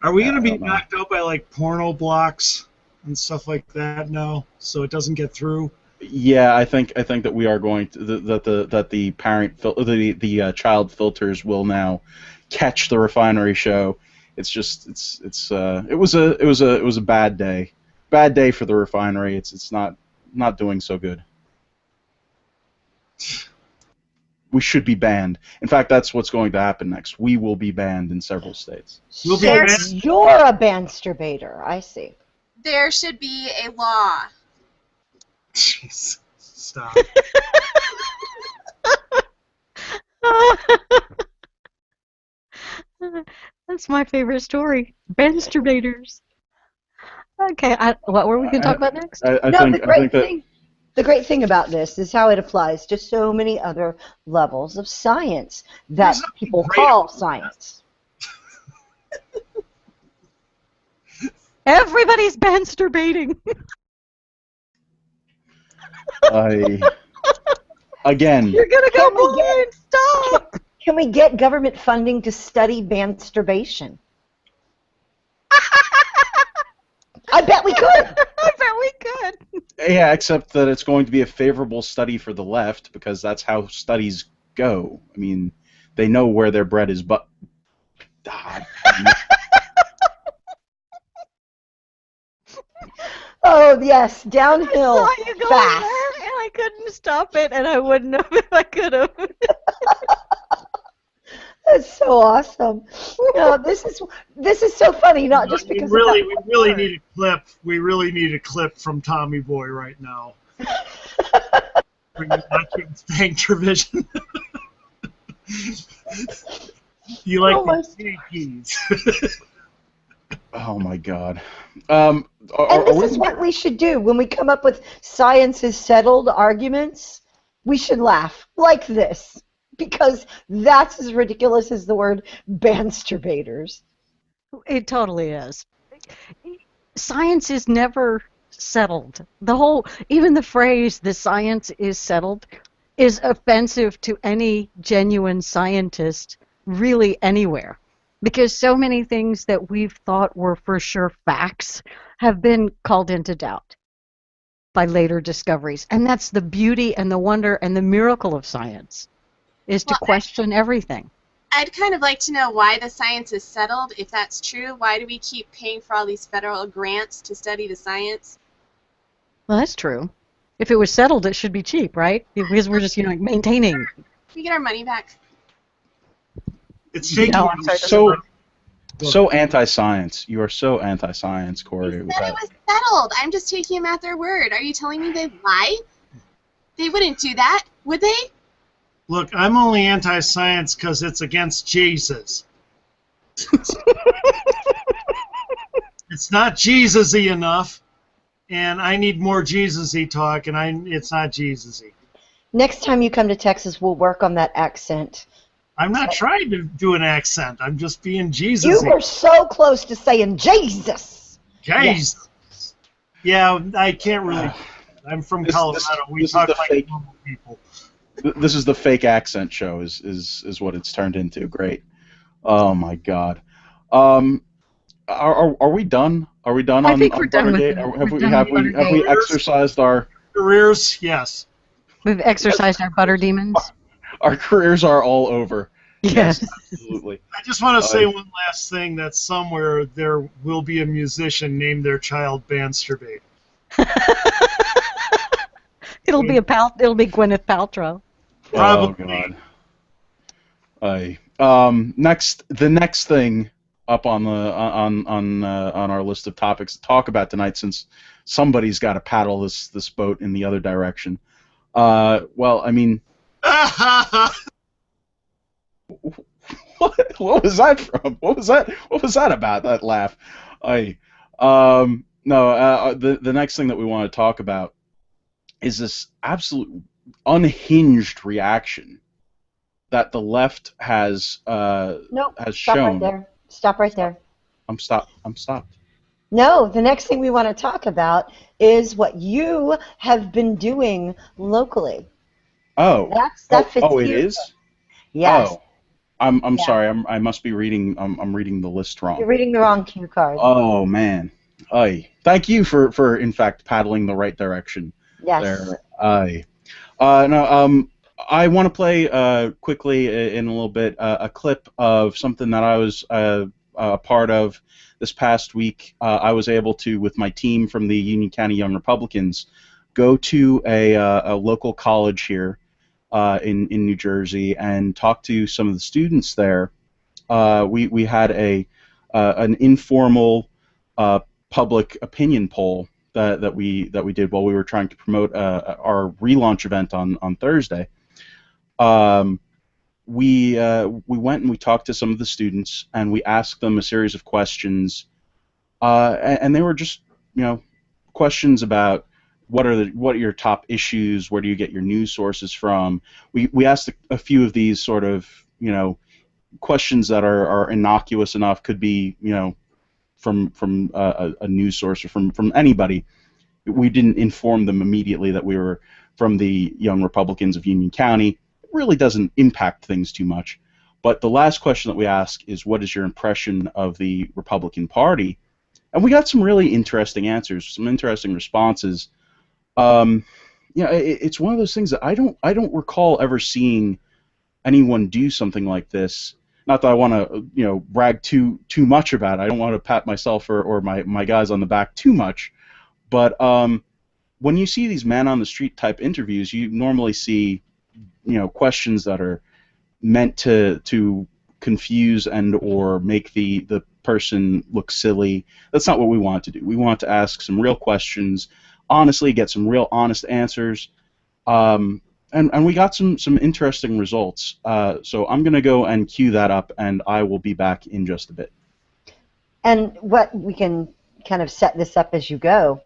Are we going to be knocked out by like porno blocks and stuff like that now, so it doesn't get through? Yeah, I think that we are going to that the parent the child filters will now catch the Refinery show. It's just it was a bad day for the Refinery. It's not doing so good. We should be banned. In fact, that's what's going to happen next. We will be banned in several states. You'll be banned. You're a bansterbater. I see. There should be a law. Jeez, stop. That's That's my favorite story. Masturbators. Okay, what were we going to talk about next? I No, think the great thing about this is how it applies to so many other levels of science that people call science. Everybody's masturbating. Again. You're going to go blind. Stop. Can we get government funding to study masturbation? I bet we could. I bet we could. Yeah, except that it's going to be a favorable study for the left because that's how studies go. I mean, they know where their bread is, but. Oh yes, downhill I saw you going fast. there, and I couldn't stop it, and I wouldn't have if I could have. That's so awesome. No, this is so funny, not just because we really need a clip. We really need a clip from Tommy Boy right now. For you not paying provision. You like the Yankees. Oh my God. And this is what we should do when we come up with science is settled arguments. We should laugh like this because that's as ridiculous as the word masturbators. It totally is. Science is never settled. Even the phrase "the science is settled" is offensive to any genuine scientist, really anywhere. Because so many things that we've thought were for sure facts have been called into doubt by later discoveries. And that's the beauty and the wonder and the miracle of science, is to question everything. I'd kind of like to know why the science is settled, if that's true. Why do we keep paying for all these federal grants to study the science? Well, that's true. If it was settled, it should be cheap, right? Because we're just, maintaining. We get our money back. It's taking so anti-science. You are so anti-science, Corey. They said it was settled. I'm just taking them at their word. Are you telling me they lie? They wouldn't do that, would they? Look, I'm only anti-science because it's against Jesus. It's not Jesus-y enough, and I need more Jesus-y talk, and it's not Jesus-y. Next time you come to Texas, we'll work on that accent. I'm not trying to do an accent. I'm just being Jesus-y. You were so close to saying Jesus. Jesus. Yes. Yeah, I can't really. I'm from Colorado. We talk like normal people. This is the fake accent show. Is what it's turned into. Great. Oh my God. Are we done? Are we done on Buttergate? Have we exercised our careers? Yes. We've exercised our butter demons. Our careers are all over. Yes, absolutely. I just want to say one last thing, that somewhere there will be a musician named their child Masturbate. It'll be Gwyneth Paltrow. Probably. Oh God. The next thing up on our list of topics to talk about tonight, since somebody's got to paddle this boat in the other direction. Well, I mean. What was that from? What was that about? That laugh. The next thing that we want to talk about is this absolute unhinged reaction that the left has shown. Stop right there. I'm stopped. No, the next thing we want to talk about is what you have been doing locally. Oh. That fits it is? Yes. Oh. I'm sorry. I must be reading. I'm reading the list wrong. You're reading the wrong cue card. Oh man. Thank you for in fact paddling the right direction. Yes. There. No. I want to play quickly in a little bit a clip of something that I was a part of this past week. I was able to, with my team from the Union County Young Republicans, go to a local college here in New Jersey and talk to some of the students there. We had an informal public opinion poll that we did while we were trying to promote our relaunch event on Thursday. we went and we talked to some of the students, and we asked them a series of questions, and they were just, questions about what are your top issues, where do you get your news sources from. We asked a few of these sort of, questions that are innocuous enough, could be, from a news source or from anybody. We didn't inform them immediately that we were from the Young Republicans of Union County. It really doesn't impact things too much. But the last question that we ask is, what is your impression of the Republican Party? And we got some really interesting answers, some interesting responses. It's one of those things that I don't recall ever seeing anyone do something like this. Not that I want to, brag too much about it. I don't want to pat myself or my guys on the back too much. But when you see these man-on-the-street type interviews, you normally see, questions that are meant to confuse and or make the person look silly. That's not what we want to do. We want to ask some real questions, honestly, get some real honest answers, and we got some interesting results. So I'm going to go and cue that up, and I will be back in just a bit. And what we can kind of set this up as you go.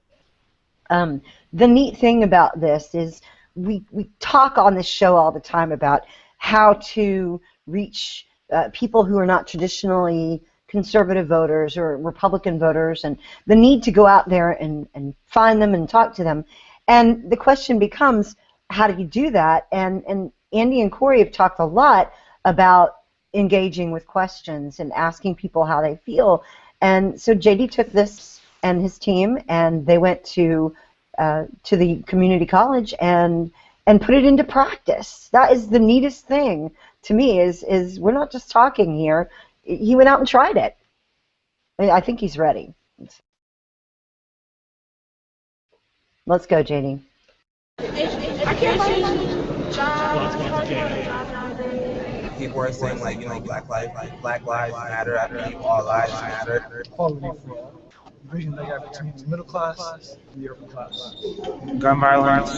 The neat thing about this is we talk on this show all the time about how to reach people who are not traditionally conservative voters or Republican voters, and the need to go out there and find them and talk to them. And the question becomes, how do you do that? And Andy and Corey have talked a lot about engaging with questions and asking people how they feel. And so JD took this and his team, and they went to the community college and put it into practice. That is the neatest thing to me. Is we're not just talking here. He went out and tried it. I think he's ready. Let's go, JD. People are saying Black lives matter, all lives matter. Equality for all. Division they got between the middle class and the upper class. Gun violence,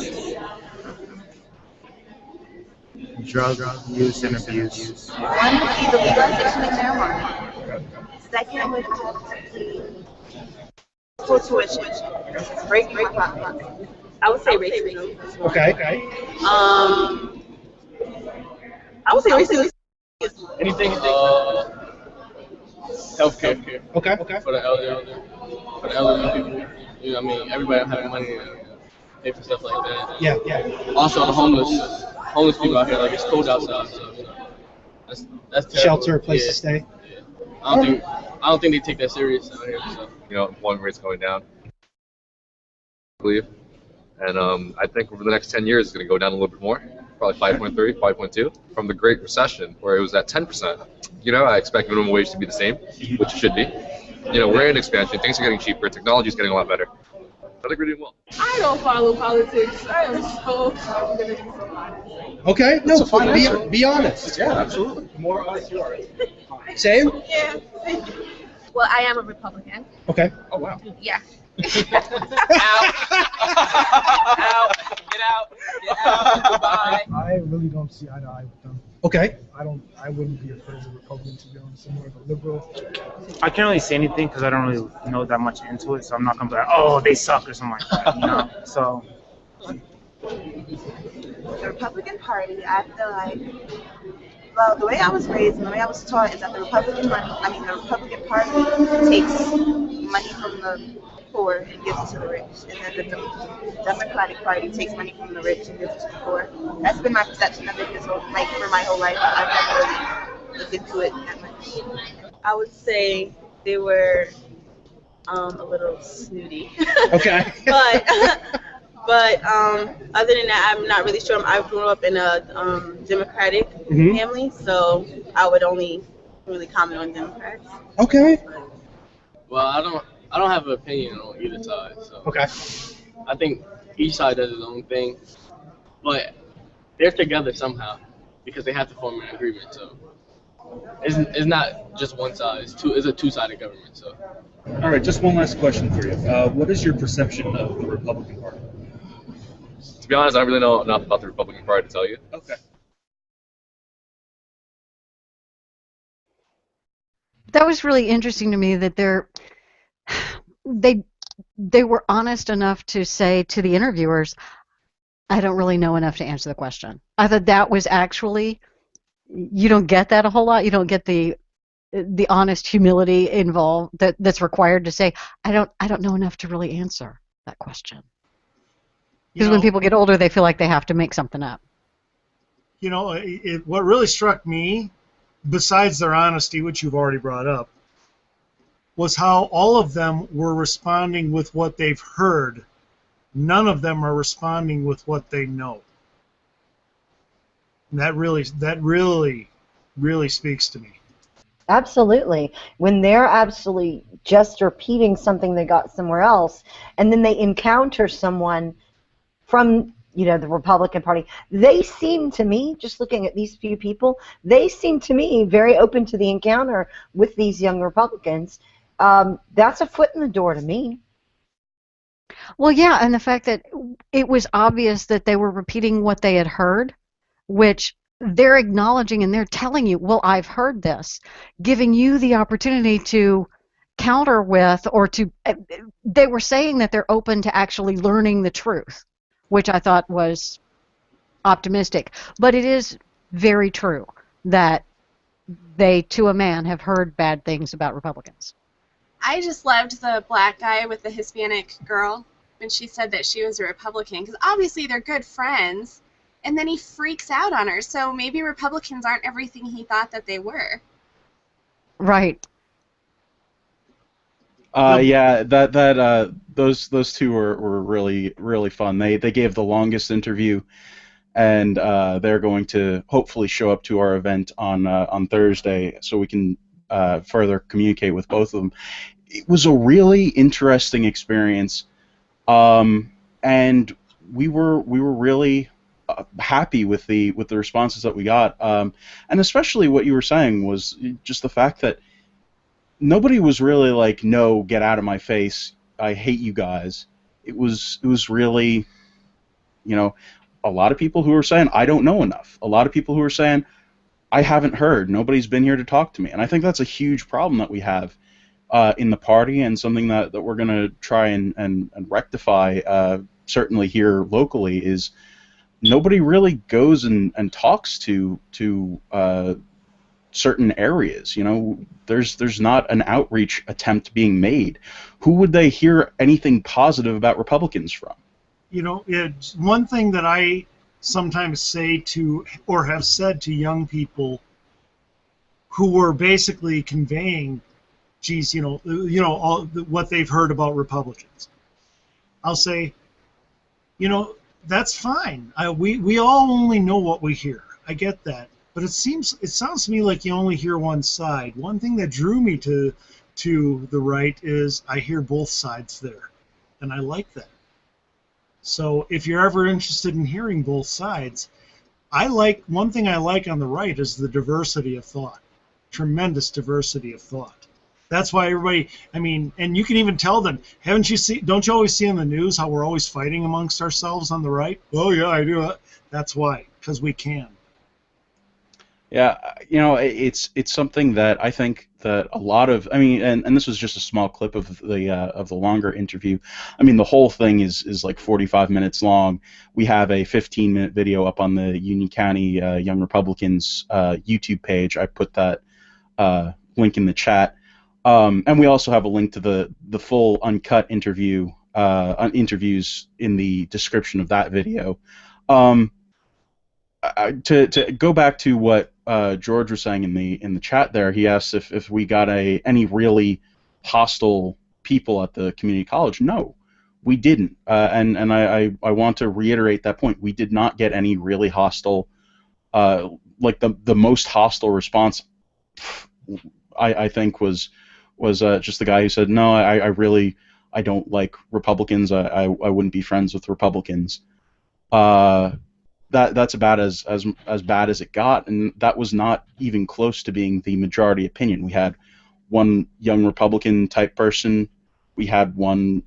drug use and abuse. One would be the legalization of marijuana. Second would be school tuition. Break my pockets. I would say racism. Okay. I would say racism. Anything? Healthcare. Okay. For the elderly people. You know what I mean? Everybody having money to pay for stuff like that. Yeah. Also, the homeless people out here, like it's cold outside, so that's terrible. Shelter, place to stay. Yeah. I don't think they take that serious out here. So. Employment rate's going down, I believe. And I think over the next 10 years, it's going to go down a little bit more, probably 5.3, 5.2, from the Great Recession, where it was at 10%. I expect minimum wage to be the same, which it should be. We're in expansion. Things are getting cheaper. Technology is getting a lot better. I think we're doing well. I don't follow politics. I am so I'm going to be so honest. Okay. No, be honest. Yeah, absolutely. More honest you are. Same? Yeah. Well, I am a Republican. Okay. Oh, wow. Yeah. Get out, goodbye. I really don't see eye to eye with them. Okay. I wouldn't be afraid of a Republican, to be honest. I'm more of a liberal. I can't really say anything because I don't really know that much into it, so I'm not gonna be like, oh, they suck or something like that, So. The Republican Party, I feel like, well, the way I was raised and the way I was taught is that the Republican Party takes money from the poor and gives it to the rich, and then the Democratic Party takes money from the rich and gives it to the poor. That's been my perception of it for my whole life. I've never really looked into it that much. I would say they were a little snooty. Okay. But other than that, I'm not really sure. I grew up in a Democratic family, so I would only really comment on Democrats. Okay. Well, I don't have an opinion on either side. So. Okay. I think each side does its own thing, but they're together somehow because they have to form an agreement. So it's not just one side. It's a two-sided government. So. All right, just one last question for you. What is your perception of the Republican Party? To be honest, I don't really know enough about the Republican Party to tell you. Okay. That was really interesting to me that they they were honest enough to say to the interviewers, I don't really know enough to answer the question. I thought that was actually, you don't get that a whole lot. You don't get the honest humility involved that's required to say, I don't know enough to really answer that question. Because when people get older, they feel like they have to make something up. You know, what really struck me, besides their honesty, which you've already brought up, was how all of them were responding with what they've heard. None of them are responding with what they know. And that really speaks to me. Absolutely. When they're absolutely just repeating something they got somewhere else, and then they encounter someone from, you know, the Republican Party, they seem to me, just looking at these few people, they seem to me very open to the encounter with these young Republicans. That's a foot in the door to me. Well, yeah, and the fact that it was obvious that they were repeating what they had heard, which they're acknowledging and they're telling you, well, I've heard this, giving you the opportunity to counter with, or to, they were saying that they're open to actually learning the truth, which I thought was optimistic. But it is very true that they, to a man, have heard bad things about Republicans. I just loved the black guy with the Hispanic girl when she said that she was a Republican, because obviously they're good friends, and then he freaks out on her. So maybe Republicans aren't everything he thought that they were. Right. Yeah, those two were really fun. They gave the longest interview, and they're going to hopefully show up to our event on Thursday, so we can further communicate with both of them. It was a really interesting experience, and we were really happy with the responses that we got, and especially what you were saying was just the fact that nobody was really like, no, get out of my face, I hate you guys. It was really, you know, a lot of people who were saying, I don't know enough. A lot of people who were saying, I haven't heard. Nobody's been here to talk to me. And I think that's a huge problem that we have in the party, and something that we're going to try and rectify, certainly here locally, is nobody really goes and talks to certain areas. You know, there's not an outreach attempt being made. Who would they hear anything positive about Republicans from? You know, it's one thing that I sometimes say to, or have said to, young people who were basically conveying, geez, you know all what they've heard about Republicans. I'll say, you know, that's fine. We all only know what we hear. I get that. But it sounds to me like you only hear one side. One thing that drew me to the right is I hear both sides there, and I like that. So if you're ever interested in hearing both sides, one thing I like on the right is the diversity of thought, tremendous diversity of thought. That's why everybody, I mean, and you can even tell them, don't you always see in the news how we're always fighting amongst ourselves on the right? Oh yeah, I do. That's why, because we can. Yeah, you know, it's something that I think that a lot of, I mean, and this was just a small clip of the longer interview. I mean, the whole thing is like 45 minutes long. We have a 15-minute video up on the Union County Young Republicans YouTube page. I put that link in the chat, and we also have a link to the full uncut interviews in the description of that video. To go back to what George was saying in the chat there, he asked if we got any really hostile people at the community college. No, we didn't, and I want to reiterate that point. We did not get any really hostile, like the most hostile response, I think was just the guy who said, no, I don't like Republicans. I wouldn't be friends with Republicans. That's about as bad as it got, and that was not even close to being the majority opinion. We had one young Republican type person. We had one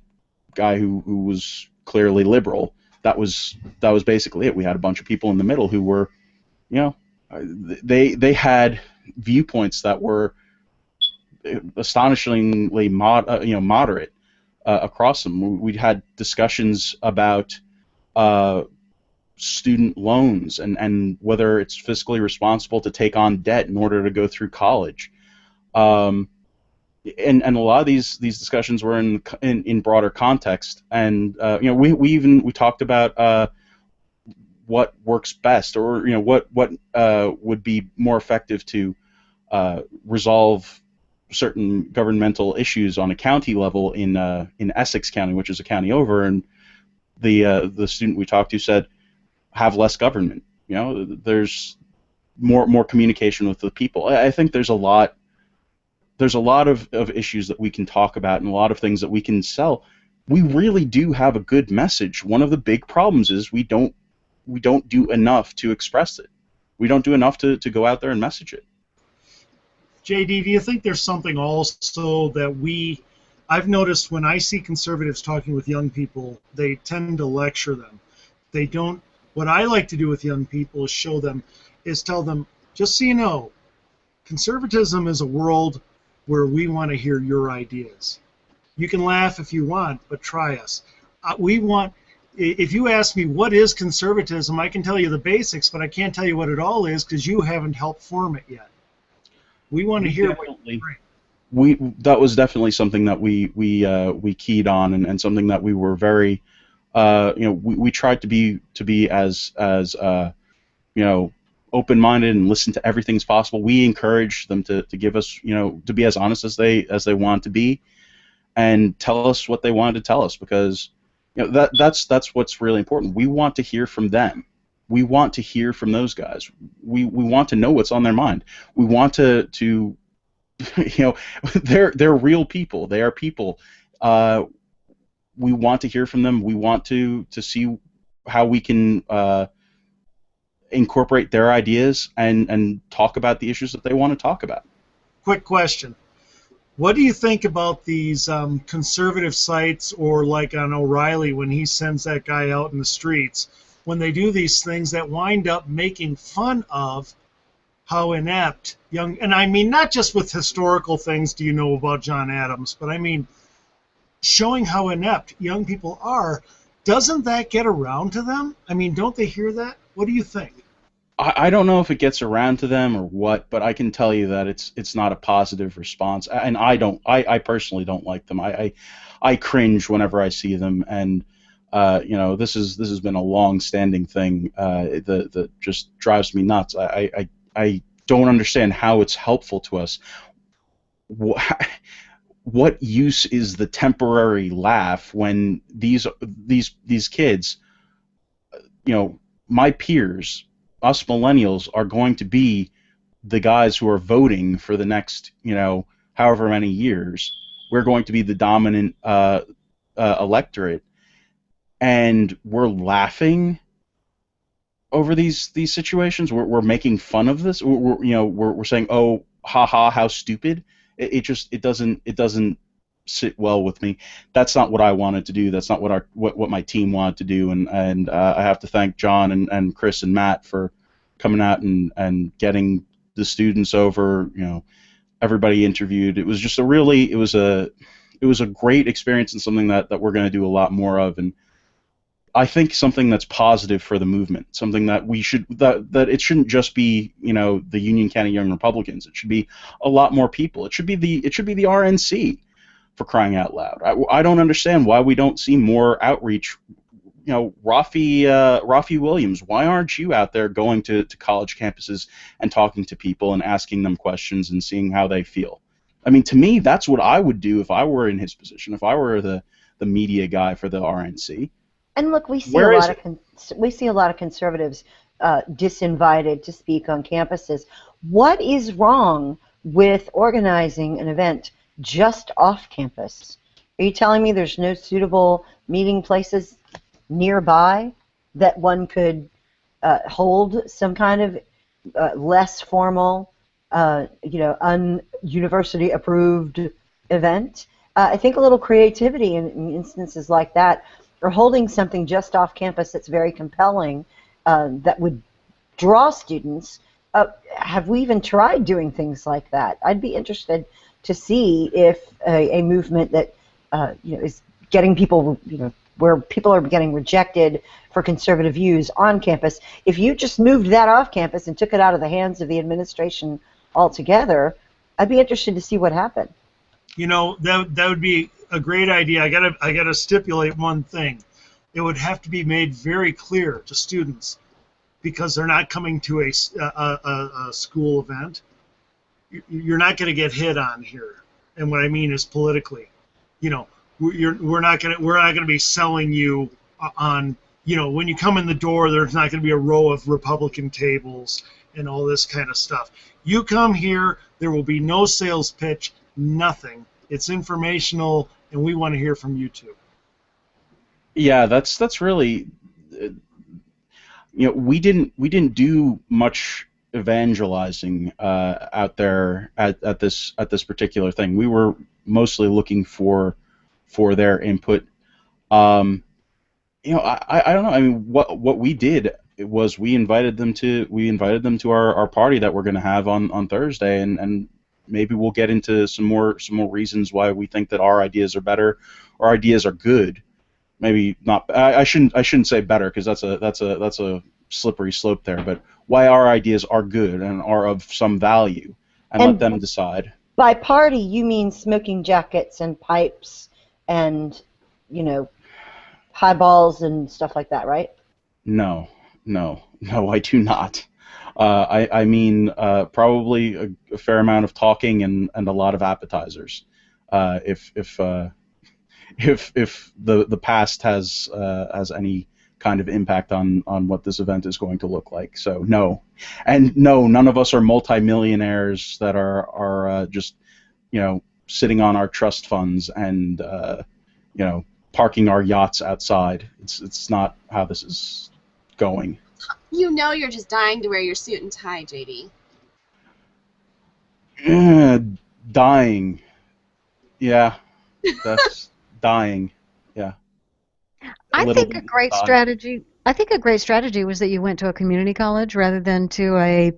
guy who was clearly liberal. That was basically it. We had a bunch of people in the middle who were, you know, they had viewpoints that were astonishingly moderate across them. We had discussions about student loans and whether it's fiscally responsible to take on debt in order to go through college. And a lot of these discussions were in broader context, and we talked about what works best, or what would be more effective to resolve certain governmental issues on a county level in Essex County, which is a county over, and the student we talked to said, have less government. There's more communication with the people. I think there's a lot of issues that we can talk about and a lot of things that we can sell. We really do have a good message. One of the big problems is we don't do enough to express it. We don't do enough to go out there and message it. JD, do you think there's something also that I've noticed when I see conservatives talking with young people, they tend to lecture them. They don't. What I like to do with young people is tell them, just so you know, conservatism is a world where we want to hear your ideas. You can laugh if you want, but try us. If you ask me what is conservatism, I can tell you the basics, but I can't tell you what it all is because you haven't helped form it yet. We want to hear what you're doing. That was definitely something that we keyed on, and something that we were very we tried to be as open-minded and listen to everything as possible. We encouraged them to give us to be as honest as they want to be, and tell us what they wanted to tell us, because that's what's really important. We want to hear from them. We want to hear from those guys. We want to know what's on their mind. We want to they're real people. They are people. We want to hear from them. We want to see how we can incorporate their ideas and talk about the issues that they want to talk about. Quick question. What do you think about these conservative sites, or like on O'Reilly when he sends that guy out in the streets, when they do these things that wind up making fun of how inept young, and I mean not just with historical things, do you know about John Adams, but I mean showing how inept young people are. Doesn't that get around to them? I mean, don't they hear that? What do you think? I don't know if it gets around to them or what, but I can tell you that it's not a positive response, and I personally don't like them. I cringe whenever I see them, and this has been a long-standing thing that just drives me nuts. I don't understand how it's helpful to us. What use is the temporary laugh when these kids, my peers, us millennials, are going to be the guys who are voting for the next, however many years. We're going to be the dominant electorate, and we're laughing over these situations. We're making fun of this. We're saying, oh, haha, how stupid. It doesn't sit well with me. That's not what I wanted to do. That's not what my team wanted to do. And I have to thank John and Chris and Matt for coming out and getting the students over. Everybody interviewed. It was just it was a great experience, and something that we're going to do a lot more of. And I think something that's positive for the movement, something that that it shouldn't just be the Union County Young Republicans. It should be a lot more people. It should be the RNC, for crying out loud. I don't understand why we don't see more outreach. Rafi Williams, why aren't you out there going to college campuses and talking to people and asking them questions and seeing how they feel? I mean, to me, that's what I would do if I were in his position, if I were the media guy for the RNC. And look, we see a lot of conservatives disinvited to speak on campuses. What is wrong with organizing an event just off campus? Are you telling me there's no suitable meeting places nearby that one could hold some kind of less formal, un-university approved event? I think a little creativity in instances like that, or holding something just off campus that's very compelling, that would draw students. Have we even tried doing things like that? I'd be interested to see if a movement that is getting people, where people are getting rejected for conservative views on campus, if you just moved that off campus and took it out of the hands of the administration altogether, I'd be interested to see what happened. That would be a great idea. I gotta stipulate one thing. It would have to be made very clear to students, because they're not coming to a school event. You're not going to get hit on here, and what I mean is politically. We're not going to be selling you on. When you come in the door, there's not going to be a row of Republican tables and all this kind of stuff. You come here, there will be no sales pitch, nothing. It's informational, and we want to hear from you too. Yeah, that's really, we didn't do much evangelizing out there at this particular thing. We were mostly looking for their input. I don't know. I mean, what we did was we invited them to our party that we're going to have on Thursday, and maybe we'll get into some more reasons why we think that our ideas are better, or ideas are good. Maybe not. I shouldn't say better, because that's a slippery slope there. But why our ideas are good and are of some value, and let them decide. By party, you mean smoking jackets and pipes and highballs and stuff like that, right? No, I do not. I mean probably a fair amount of talking and a lot of appetizers. If the past has any kind of impact on what this event is going to look like. So no, and no, none of us are multimillionaires that are just sitting on our trust funds and parking our yachts outside. It's not how this is going. You're just dying to wear your suit and tie, JD. Dying. Yeah, that's dying. Yeah. I think a great strategy was that you went to a community college rather than to a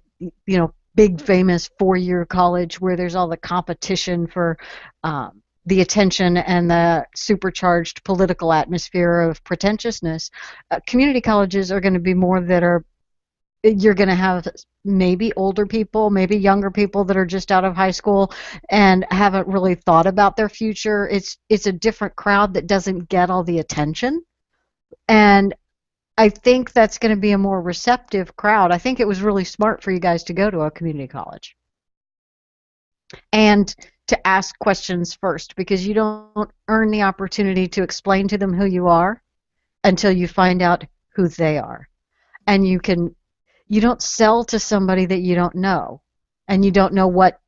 big famous 4-year college where there's all the competition for the attention and the supercharged political atmosphere of pretentiousness. Community colleges are going to be more you're going to have maybe older people, maybe younger people that are just out of high school and haven't really thought about their future. It's a different crowd that doesn't get all the attention. And I think that's going to be a more receptive crowd. I think it was really smart for you guys to go to a community college and to ask questions first, because you don't earn the opportunity to explain to them who you are until you find out who they are. And you don't sell to somebody that you don't know, and you don't know what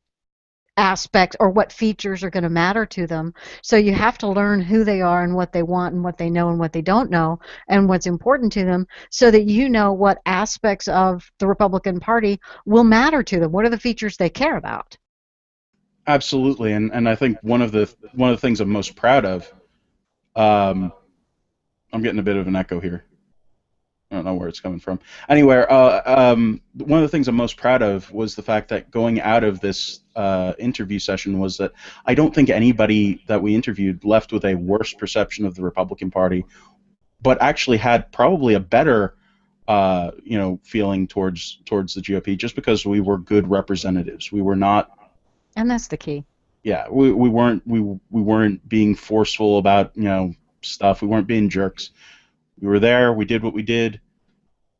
aspects or what features are going to matter to them. So you have to learn who they are and what they want and what they know and what they don't know and what's important to them, so that you know what aspects of the Republican Party will matter to them. What are the features they care about? Absolutely, and I think one of the things I'm most proud of, I'm getting a bit of an echo here. I don't know where it's coming from. Anyway, one of the things I'm most proud of was the fact that going out of this interview session was that I don't think anybody that we interviewed left with a worse perception of the Republican Party, but actually had probably a better feeling towards the GOP, just because we were good representatives. We were not. And that's the key. Yeah, we weren't being forceful about stuff. We weren't being jerks. We were there. We did what we did,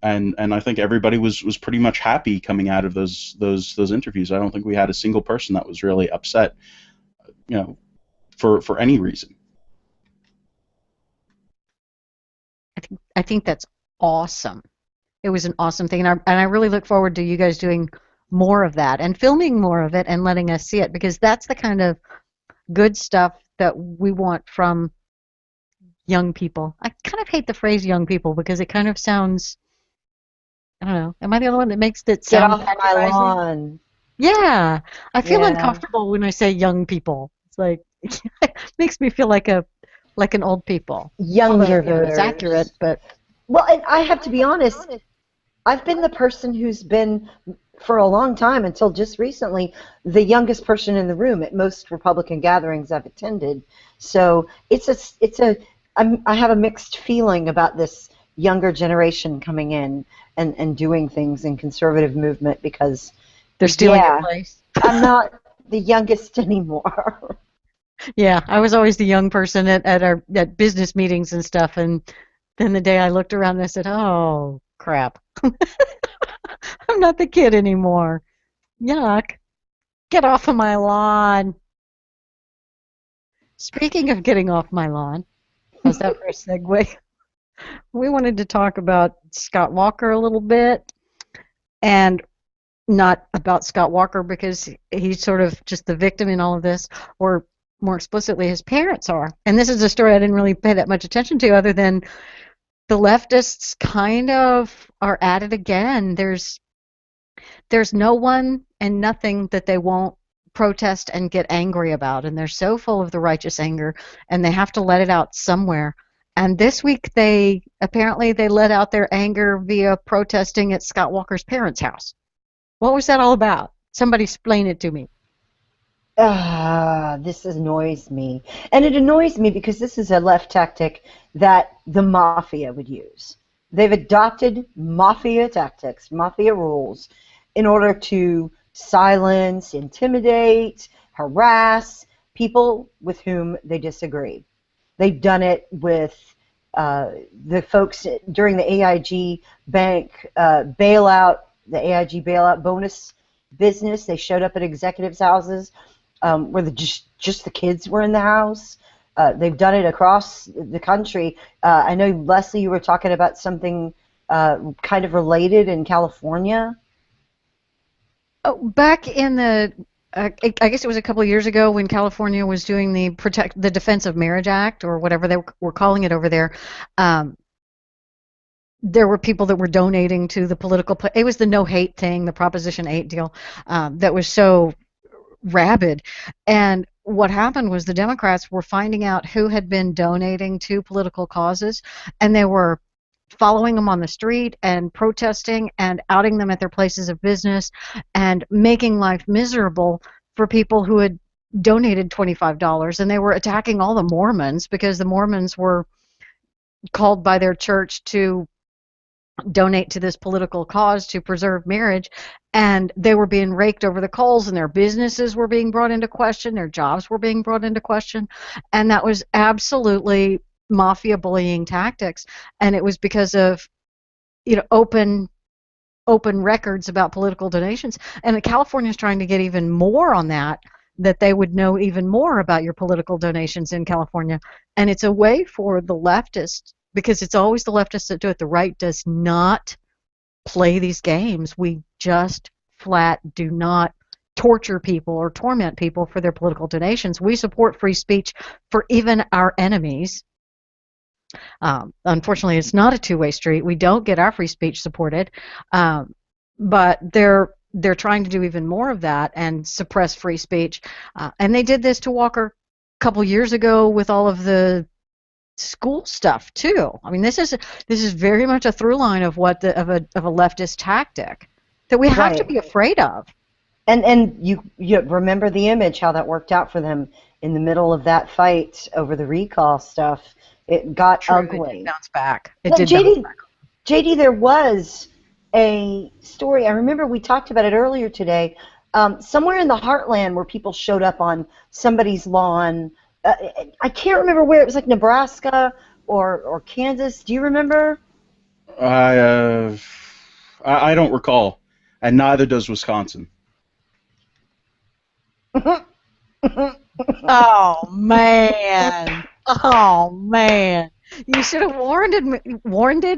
and I think everybody was pretty much happy coming out of those interviews. I don't think we had a single person that was really upset, for any reason. I think that's awesome. It was an awesome thing, and I really look forward to you guys doing more of that and filming more of it and letting us see it, because that's the kind of good stuff that we want from young people. I kind of hate the phrase young people because it kind of sounds, I don't know, am I the only one that makes it sound Get off my lawn. Yeah, I feel uncomfortable when I say young people. It's like it makes me feel like an old people. Younger voters. It's accurate, but well, and I have to be honest, I've been the person who's been for a long time, until just recently, the youngest person in the room at most Republican gatherings I've attended. So I have a mixed feeling about this younger generation coming in and doing things in conservative movement, because they're stealing your place. I'm not the youngest anymore. Yeah, I was always the young person at business meetings and stuff, and then the day I looked around and I said, "Oh, crap. I'm not the kid anymore. Yuck. Get off of my lawn." Speaking of getting off my lawn, how's that for a segue? We wanted to talk about Scott Walker a little bit, and not about Scott Walker because he's sort of just the victim in all of this, or more explicitly, his parents are. And this is a story I didn't really pay that much attention to, other than the leftists kind of are at it again. There's no one and nothing that they won't protest and get angry about, and they're so full of the righteous anger, and they have to let it out somewhere. And this week they let out their anger via protesting at Scott Walker's parents' house. What was that all about? Somebody explain it to me. This annoys me. And it annoys me because this is a left tactic that the mafia would use. They've adopted mafia tactics, mafia rules, in order to silence, intimidate, harass people with whom they disagree. They've done it with the folks during the AIG bank bailout, the AIG bailout bonus business. They showed up at executives' houses where just the kids were in the house. They've done it across the country. I know, Leslie, you were talking about something kind of related in California. Oh, back in the, I guess it was a couple of years ago when California was doing the Defense of Marriage Act, or whatever they were calling it over there. There were people that were donating to the political. It was the no hate thing, the Proposition 8 deal, that was so rabid. And what happened was the Democrats were finding out who had been donating to political causes, and they were following them on the street and protesting and outing them at their places of business and making life miserable for people who had donated $25. And they were attacking all the Mormons because the Mormons were called by their church to donate to this political cause to preserve marriage, and they were being raked over the coals, and their businesses were being brought into question, their jobs were being brought into question, and that was absolutely mafia bullying tactics. And it was because of, open records about political donations. And California is trying to get even more on that they would know even more about your political donations in California. And it's a way for the leftists, because it's always the leftists that do it. The right does not play these games. We just flat do not torture people or torment people for their political donations. We support free speech for even our enemies. Unfortunately, it's not a two-way street. We don't get our free speech supported, but they're trying to do even more of that and suppress free speech. And they did this to Walker a couple years ago with all of the school stuff too. I mean, this is very much a through line of a leftist tactic that we have to be afraid of. And you remember the image, how that worked out for them in the middle of that fight over the recall stuff. It got ugly. It did bounce back. JD, there was a story. I remember we talked about it earlier today. Somewhere in the heartland where people showed up on somebody's lawn. I can't remember where. It was like Nebraska or Kansas. Do you remember? I don't recall, and neither does Wisconsin. Oh man! Oh man! You should have warned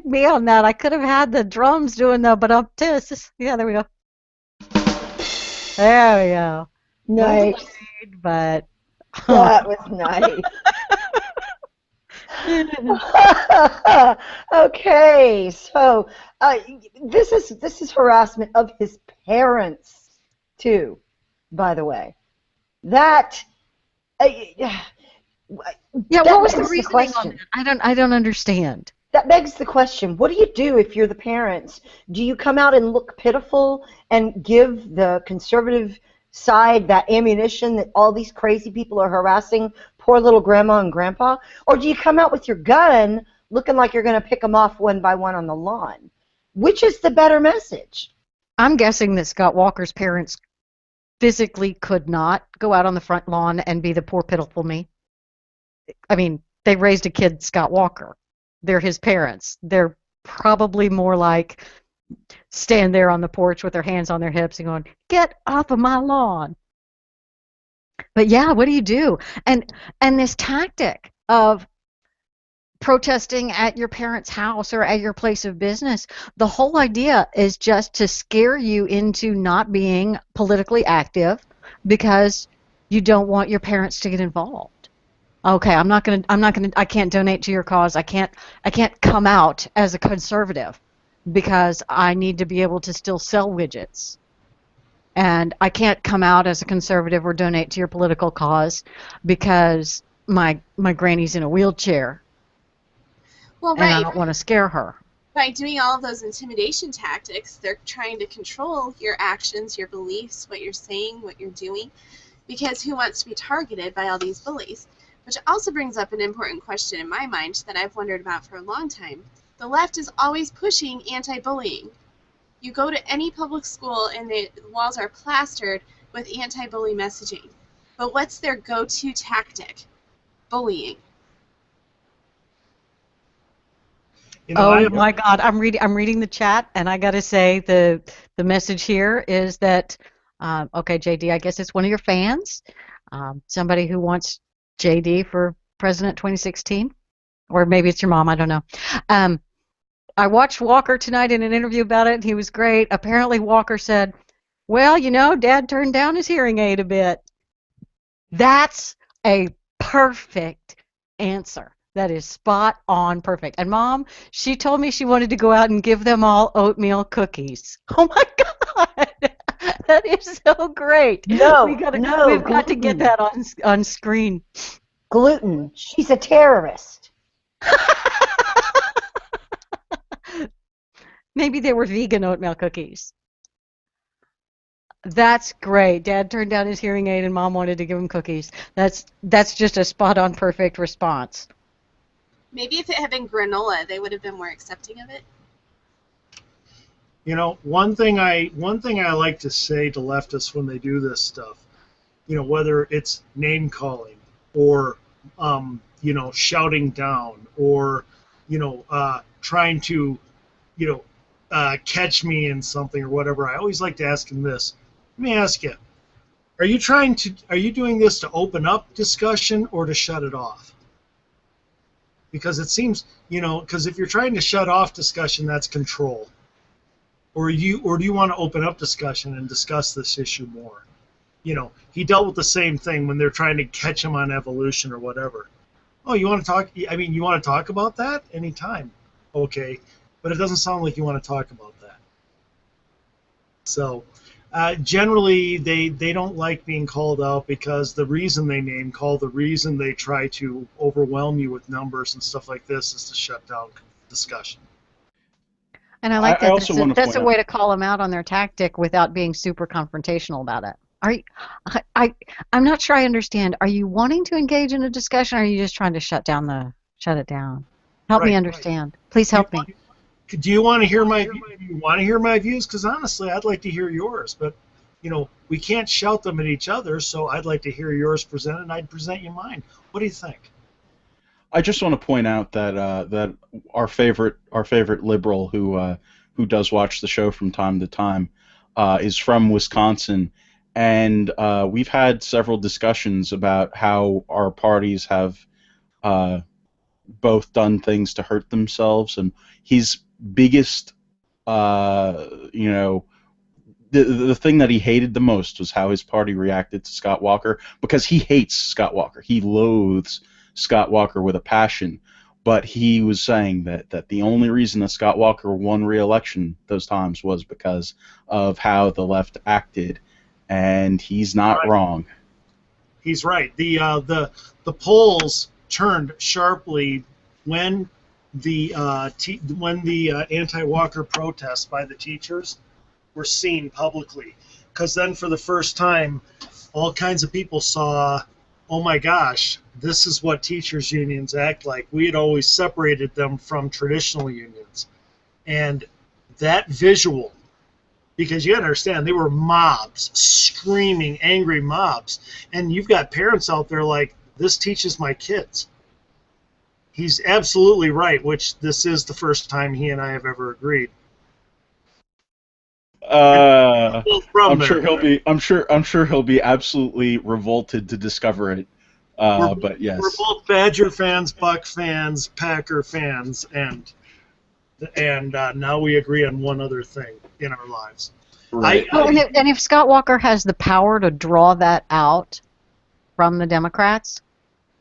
me on that. I could have had the drums doing the ba-dum-tis. Yeah, there we go. There we go. Nice. But that was nice. Okay, so this is harassment of his parents too, by the way. That what was the reasoning on that? I don't understand. That begs the question, what do you do if you're the parents? Do you come out and look pitiful and give the conservative side that ammunition that all these crazy people are harassing poor little grandma and grandpa? Or do you come out with your gun looking like you're going to pick them off one by one on the lawn? Which is the better message? I'm guessing that Scott Walker's parents physically could not go out on the front lawn and be the poor pitiful me. I mean, they raised a kid, Scott Walker. They're his parents. They're probably more like stand there on the porch with their hands on their hips and going, "Get off of my lawn." But yeah, what do you do? And this tactic of protesting at your parents' house or at your place of business, the whole idea is just to scare you into not being politically active because you don't want your parents to get involved. Okay, I can't donate to your cause. I can't come out as a conservative because I need to be able to still sell widgets. And I can't come out as a conservative or donate to your political cause because my granny's in a wheelchair. Well, and I right. don't want to scare her. By doing all of those intimidation tactics, they're trying to control your actions, your beliefs, what you're saying, what you're doing, because who wants to be targeted by all these bullies? Which also brings up an important question in my mind that I've wondered about for a long time. The left is always pushing anti-bullying. You go to any public school and the walls are plastered with anti-bully messaging. But what's their go-to tactic? Bullying. You know, Oh my God! I'm reading the chat, and I got to say the message here is that okay, JD, I guess it's one of your fans, somebody who wants JD for president 2016, or maybe it's your mom. I don't know. I watched Walker tonight in an interview about it, and he was great. Apparently, Walker said, "Well, you know, Dad turned down his hearing aid a bit." That's a perfect answer. That is spot on perfect. And Mom, she told me she wanted to go out and give them all oatmeal cookies. Oh my God, that is so great. We've got to get that on screen. Gluten. She's a terrorist. Maybe they were vegan oatmeal cookies. That's great. Dad turned down his hearing aid and Mom wanted to give him cookies. That's just a spot on perfect response. Maybe if it had been granola, they would have been more accepting of it. You know, one thing I like to say to leftists when they do this stuff, you know, whether it's name calling or you know, shouting down or you know, trying to catch me in something or whatever, I always like to ask them this. Let me ask you, are you doing this to open up discussion or to shut it off? Because it seems, you know, because if you're trying to shut off discussion, that's control. Or do you want to open up discussion and discuss this issue more? You know, he dealt with the same thing when they're trying to catch him on evolution or whatever. Oh, you want to talk? I mean, you want to talk about that? Anytime. Okay. But it doesn't sound like you want to talk about that. So generally, they don't like being called out because the reason they name call, the reason they try to overwhelm you with numbers and stuff like this is to shut down discussion. And I like that. That's a way to call them out on their tactic without being super confrontational about it. I'm not sure I understand. Are you wanting to engage in a discussion, or are you just trying to shut it down? Help me understand. Please help me. Do you want to hear my views? Because honestly, I'd like to hear yours. But you know, we can't shout them at each other. So I'd like to hear yours presented, and I'd present you mine. What do you think? I just want to point out that that our favorite liberal who does watch the show from time to time is from Wisconsin, and we've had several discussions about how our parties have both done things to hurt themselves, and his biggest the thing that he hated the most was how his party reacted to Scott Walker, because he hates Scott Walker. He loathes Scott Walker with a passion, but he was saying that the only reason that Scott Walker won re-election those times was because of how the left acted, and he's not wrong. He's right. The polls turned sharply when when the anti-Walker protests by the teachers were seen publicly, because then for the first time, all kinds of people saw, oh my gosh, this is what teachers' unions act like. We had always separated them from traditional unions. And that visual, because you understand, they were mobs, screaming, angry mobs. And you've got parents out there like, this teaches my kids. He's absolutely right, which this is the first time he and I have ever agreed. I'm sure he'll be absolutely revolted to discover it. But yes, we're both Badger fans, Buck fans, Packer fans, and now we agree on one other thing in our lives. Right. And if Scott Walker has the power to draw that out from the Democrats,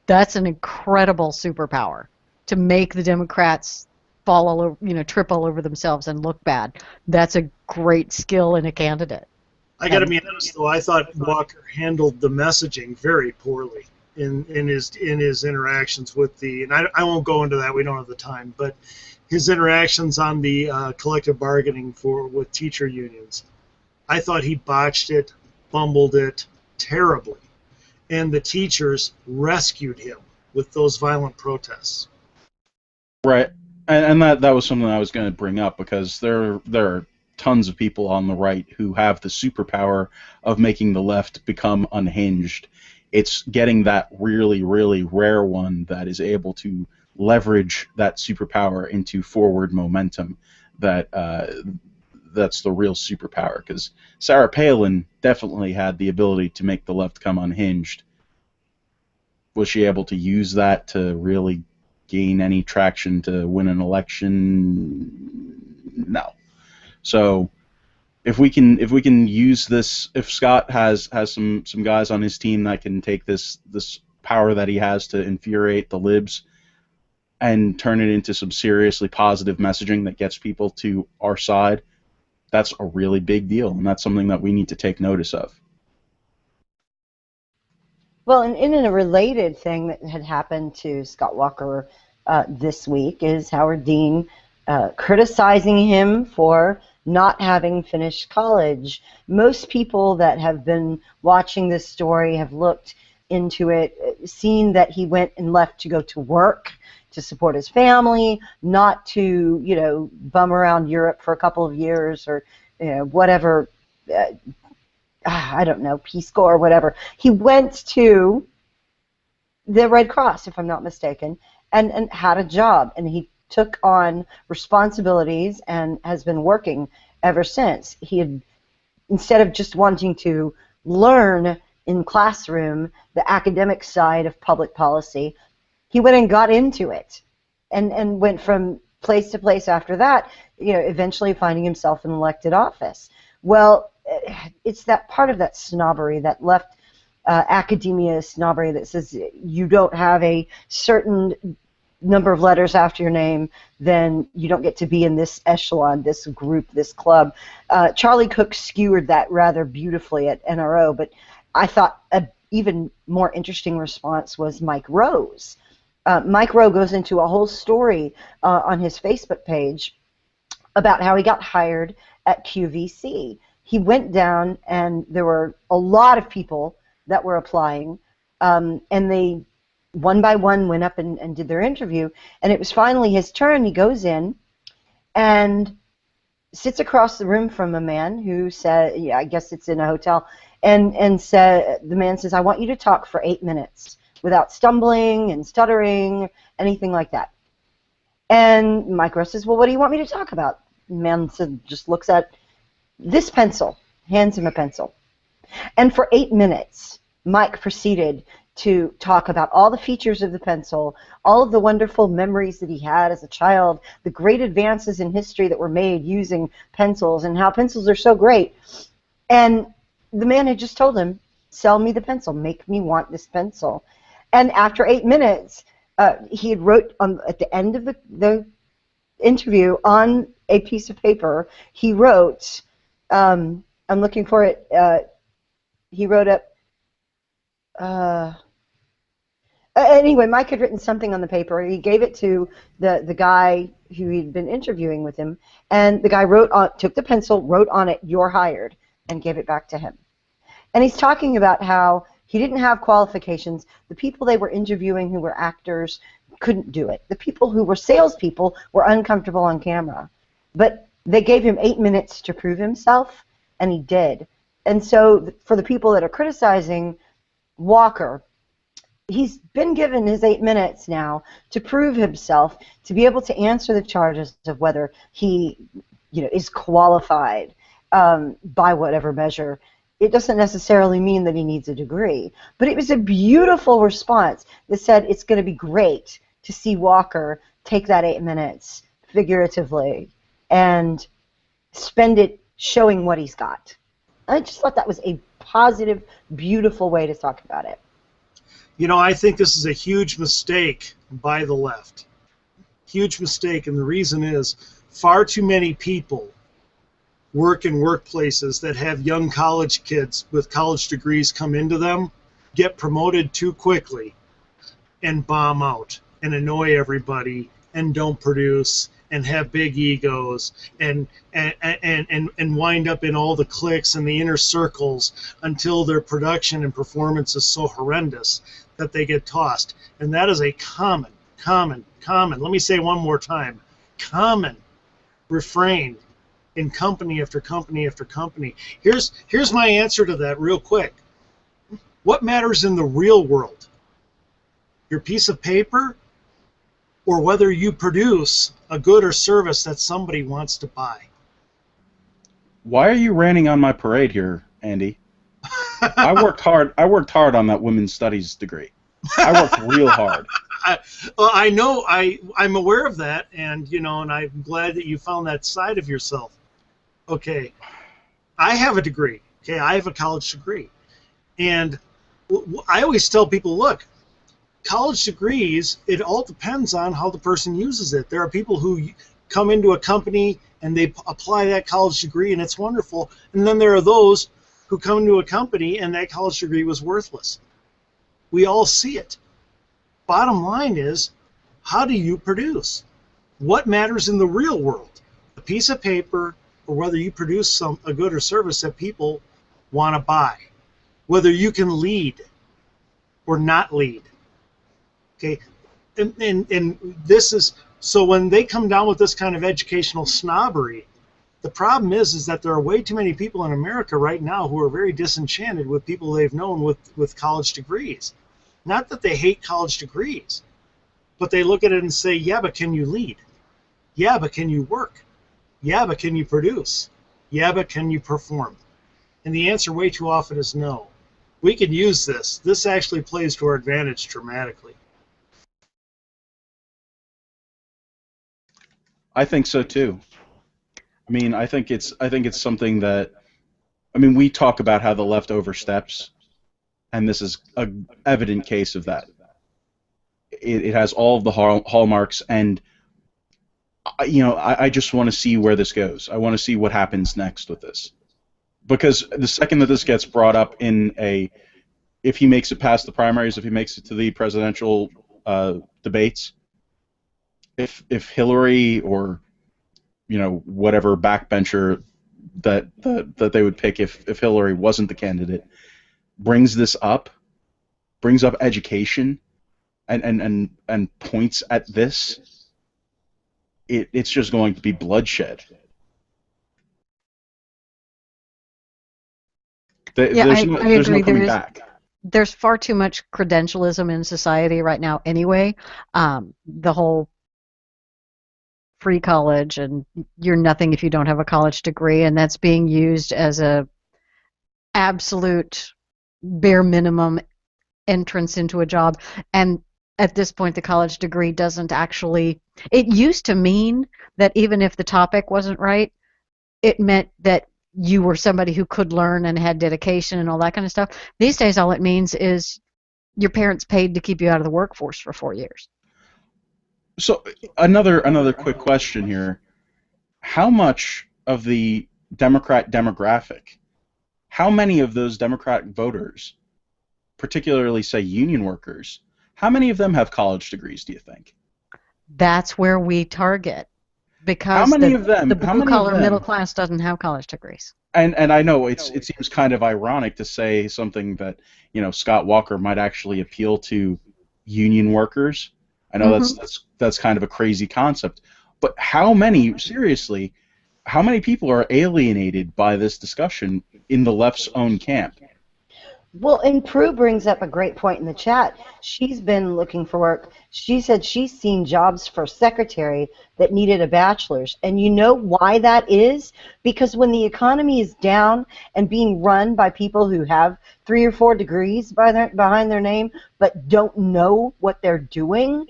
that's an incredible superpower to make the Democrats fall all over, trip all over themselves and look bad. That's a great skill in a candidate. I got to be honest, though. I thought Walker handled the messaging very poorly in his interactions with the, and I won't go into that. We don't have the time, but his interactions on the collective bargaining with teacher unions, I thought he botched it, fumbled it terribly, and the teachers rescued him with those violent protests. Right, and that was something I was going to bring up, because there are tons of people on the right who have the superpower of making the left become unhinged. It's getting that really, really rare one that is able to leverage that superpower into forward momentum. That's the real superpower, because Sarah Palin definitely had the ability to make the left come unhinged. Was she able to use that to really gain any traction to win an election? No. So if we can use this, if Scott has some guys on his team that can take this power that he has to infuriate the libs and turn it into some seriously positive messaging that gets people to our side, that's a really big deal, and that's something that we need to take notice of. Well, and in a related thing that had happened to Scott Walker this week is Howard Dean criticizing him for not having finished college. Most people that have been watching this story have looked into it, seen that he went and left to go to work to support his family, not to, bum around Europe for a couple of years or, whatever, I don't know, Peace Corps or whatever. He went to the Red Cross, if I'm not mistaken, and had a job, and he took on responsibilities and has been working ever since. He had, instead of just wanting to learn in classroom the academic side of public policy, he went and got into it and went from place to place after that, eventually finding himself in elected office. Well, it's that part of that snobbery, that left academia snobbery that says you don't have a certain number of letters after your name, then you don't get to be in this echelon, this group, this club. Charlie Cook skewered that rather beautifully at NRO, but I thought an even more interesting response was Mike Rowe's. Mike Rowe goes into a whole story on his Facebook page about how he got hired at QVC. He went down, and there were a lot of people that were applying, and they one by one went up and did their interview, and it was finally his turn. He goes in and sits across the room from a man who said, I guess it's in a hotel, and the man says, I want you to talk for 8 minutes without stumbling and stuttering, anything like that. And Mike Rowe says, well, what do you want me to talk about? The man just looks at this pencil, hands him a pencil. And for 8 minutes, Mike proceeded to talk about all the features of the pencil, all of the wonderful memories that he had as a child, the great advances in history that were made using pencils, and how pencils are so great. And the man had just told him, sell me the pencil, make me want this pencil. And after 8 minutes, he had wrote at the end of the interview on a piece of paper, he wrote, I'm looking for it, he wrote up, Anyway, Mike had written something on the paper. He gave it to the guy who he'd been interviewing with him, and the guy took the pencil, wrote on it, "You're hired," and gave it back to him. And he's talking about how he didn't have qualifications. The people they were interviewing who were actors couldn't do it. The people who were salespeople were uncomfortable on camera. But they gave him 8 minutes to prove himself, and he did. And so for the people that are criticizing Walker, he's been given his 8 minutes now to prove himself, to be able to answer the charges of whether he, is qualified by whatever measure. It doesn't necessarily mean that he needs a degree, but it was a beautiful response that said it's going to be great to see Walker take that 8 minutes figuratively and spend it showing what he's got. I just thought that was a positive, beautiful way to talk about it. I think this is a huge mistake by the left. Huge mistake, and the reason is far too many people work in workplaces that have young college kids with college degrees come into them, get promoted too quickly, and bomb out, and annoy everybody, and don't produce, and have big egos, and wind up in all the cliques and the inner circles until their production and performance is so horrendous that they get tossed. And that is a common, let me say one more time, common refrain in company after company after company. Here's my answer to that real quick. What matters in the real world? Your piece of paper, or whether you produce a good or service that somebody wants to buy? Why are you ranting on my parade here, Andy? I worked hard on that women's studies degree. I worked real hard. I know. I'm aware of that, and and I'm glad that you found that side of yourself. Okay, I have a degree. Okay, I have a college degree, and I always tell people, look, college degrees, it all depends on how the person uses it. There are people who come into a company and they apply that college degree, and it's wonderful, and then there are those who come into a company and that college degree was worthless. We all see it. Bottom line is, how do you produce? What matters in the real world? A piece of paper, or whether you produce a good or service that people want to buy. Whether you can lead or not lead. Okay, and this is, so when they come down with this kind of educational snobbery, the problem is that there are way too many people in America right now who are very disenchanted with people they've known with college degrees. Not that they hate college degrees, but they look at it and say, yeah, but can you lead? Yeah, but can you work? Yeah, but can you produce? Yeah, but can you perform? And the answer way too often is no. We could use this. This actually plays to our advantage dramatically. I think so too. I mean, I think it's something that, I mean, we talk about how the left oversteps, and this is an evident case of that. It has all of the hallmarks, and I just want to see where this goes. I want to see what happens next with this, because the second that this gets brought up if he makes it past the primaries, if he makes it to the presidential debates, if Hillary or whatever backbencher that they would pick if Hillary wasn't the candidate brings up education and points at this, it's just going to be bloodshed. There's no coming back. There's far too much credentialism in society right now anyway. The whole free college and you're nothing if you don't have a college degree, and that's being used as a absolute bare minimum entrance into a job. And at this point, the college degree doesn't actually, it used to mean that even if the topic wasn't right, it meant that you were somebody who could learn and had dedication and all that kind of stuff. These days, all it means is your parents paid to keep you out of the workforce for 4 years. So another quick question here. How much of the Democrat demographic, how many of those Democratic voters, particularly, say, union workers, How many of them have college degrees, do you think? That's where we target. Because How many of them? the blue-collar middle class doesn't have college degrees. And I know it seems kind of ironic to say something that, Scott Walker might actually appeal to union workers. I know that's kind of a crazy concept. But how many people are alienated by this discussion in the left's own camp? Well, and Prue brings up a great point in the chat. She's been looking for work. She said she's seen jobs for secretary that needed a bachelor's. And you know why that is? Because when the economy is down and being run by people who have 3 or 4 degrees behind their name but don't know what they're doing,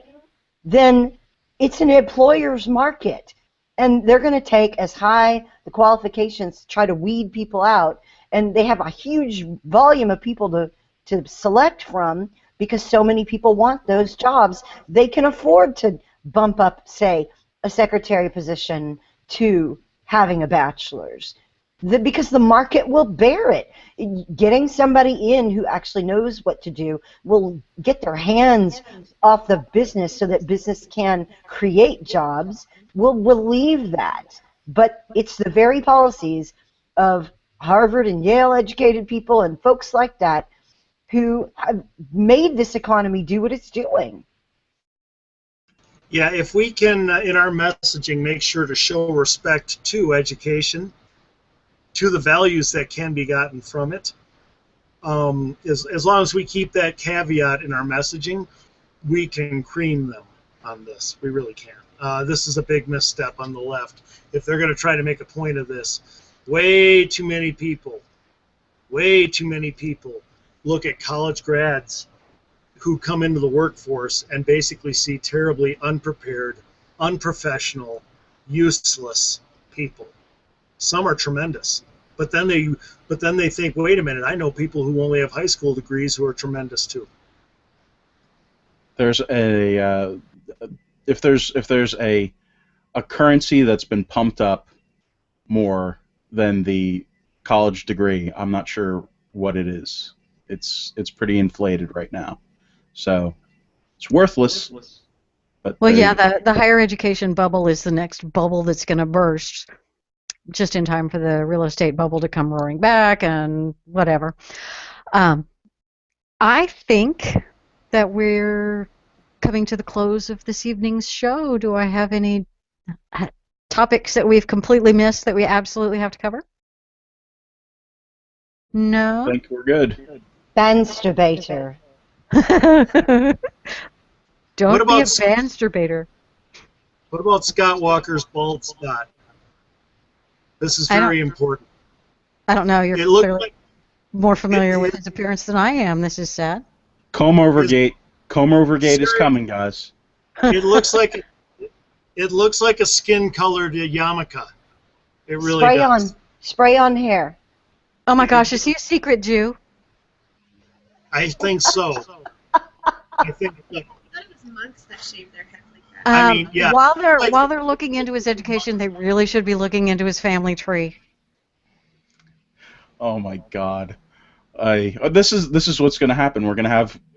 then it's an employer's market. And they're going to take as high the qualifications to try to weed people out. And they have a huge volume of people to select from because so many people want those jobs. They can afford to bump up, say, a secretary position to having a bachelor's because the market will bear it. Getting somebody in who actually knows what to do will get their hands off the business so that business can create jobs. Will relieve that. But it's the very policies of Harvard and Yale educated people and folks like that who have made this economy do what it's doing. Yeah, if we can, in our messaging, make sure to show respect to education, to the values that can be gotten from it, as long as we keep that caveat in our messaging, we can cream them on this. We really can. This is a big misstep on the left. If they're going to try to make a point of this, way too many people look at college grads who come into the workforce and basically see terribly unprepared, unprofessional, useless people. Some are tremendous, but then they think, wait a minute, I know people who only have high school degrees who are tremendous too. There's if there's a currency that's been pumped up more than the college degree, I'm not sure what it is. It's pretty inflated right now, so it's worthless. But well, yeah, the higher education bubble is the next bubble that's going to burst, just in time for the real estate bubble to come roaring back and whatever. I think that we're coming to the close of this evening's show. Do I have any topics that we've completely missed that we absolutely have to cover? No? I think we're good. Bansterbaiter. Don't be a bansterbaiter. What about Scott Walker's bald spot? This is very important. I don't know. You're clearly more familiar with his appearance than I am. This is sad. Comb over gate is coming, guys. It looks like a skin-colored yarmulke. It really does. Spray on hair. Oh my gosh, is he a secret Jew? I think so. I think so. I thought it was monks that shave their head like that. I mean, yeah. While they're looking into his education, they really should be looking into his family tree. Oh my God. This is what's going to happen.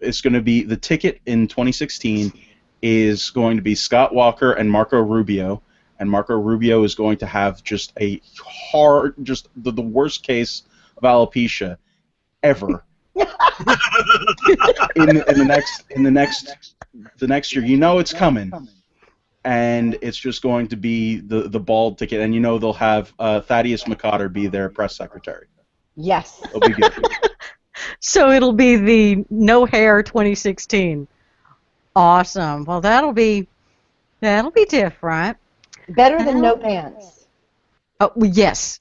It's going to be the ticket in 2016 is going to be Scott Walker and Marco Rubio, and Marco Rubio is going to have just the worst case of alopecia ever. in the next year, it's coming, and it's just going to be the bald ticket, and they'll have Thaddeus McCotter be their press secretary. Yes. It'll be good. So it'll be the no hair 2016. Awesome. Well, that'll be different. Better than no pants. Oh, yes.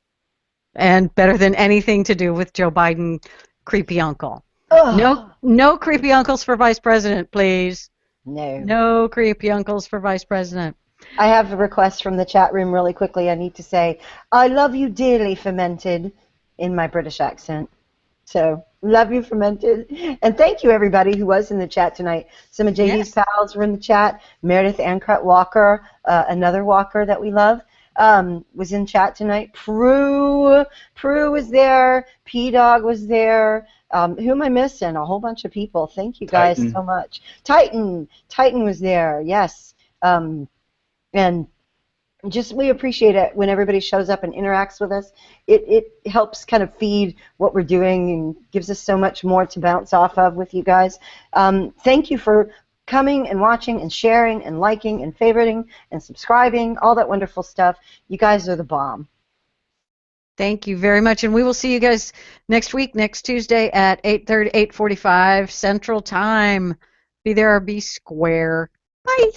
And better than anything to do with Joe Biden creepy uncle. Ugh. No creepy uncles for vice president, please. No creepy uncles for vice president. I have a request from the chat room really quickly. I need to say, I love you dearly, Fermented, in my British accent. So, love you, Fermented. And thank you, everybody who was in the chat tonight. Some of JD's pals were in the chat. Meredith Ancrett Walker, another Walker that we love. was in chat tonight. Prue was there. P-Dog was there. Who am I missing? A whole bunch of people. Thank you guys so much. Titan was there. Yes. And just we appreciate it when everybody shows up and interacts with us. It helps kind of feed what we're doing and gives us so much more to bounce off of with you guys. Thank you for coming and watching and sharing and liking and favoriting and subscribing, all that wonderful stuff. You guys are the bomb. Thank you very much, and we will see you guys next week, next Tuesday at 8:45 Central Time. Be there or be square. Bye.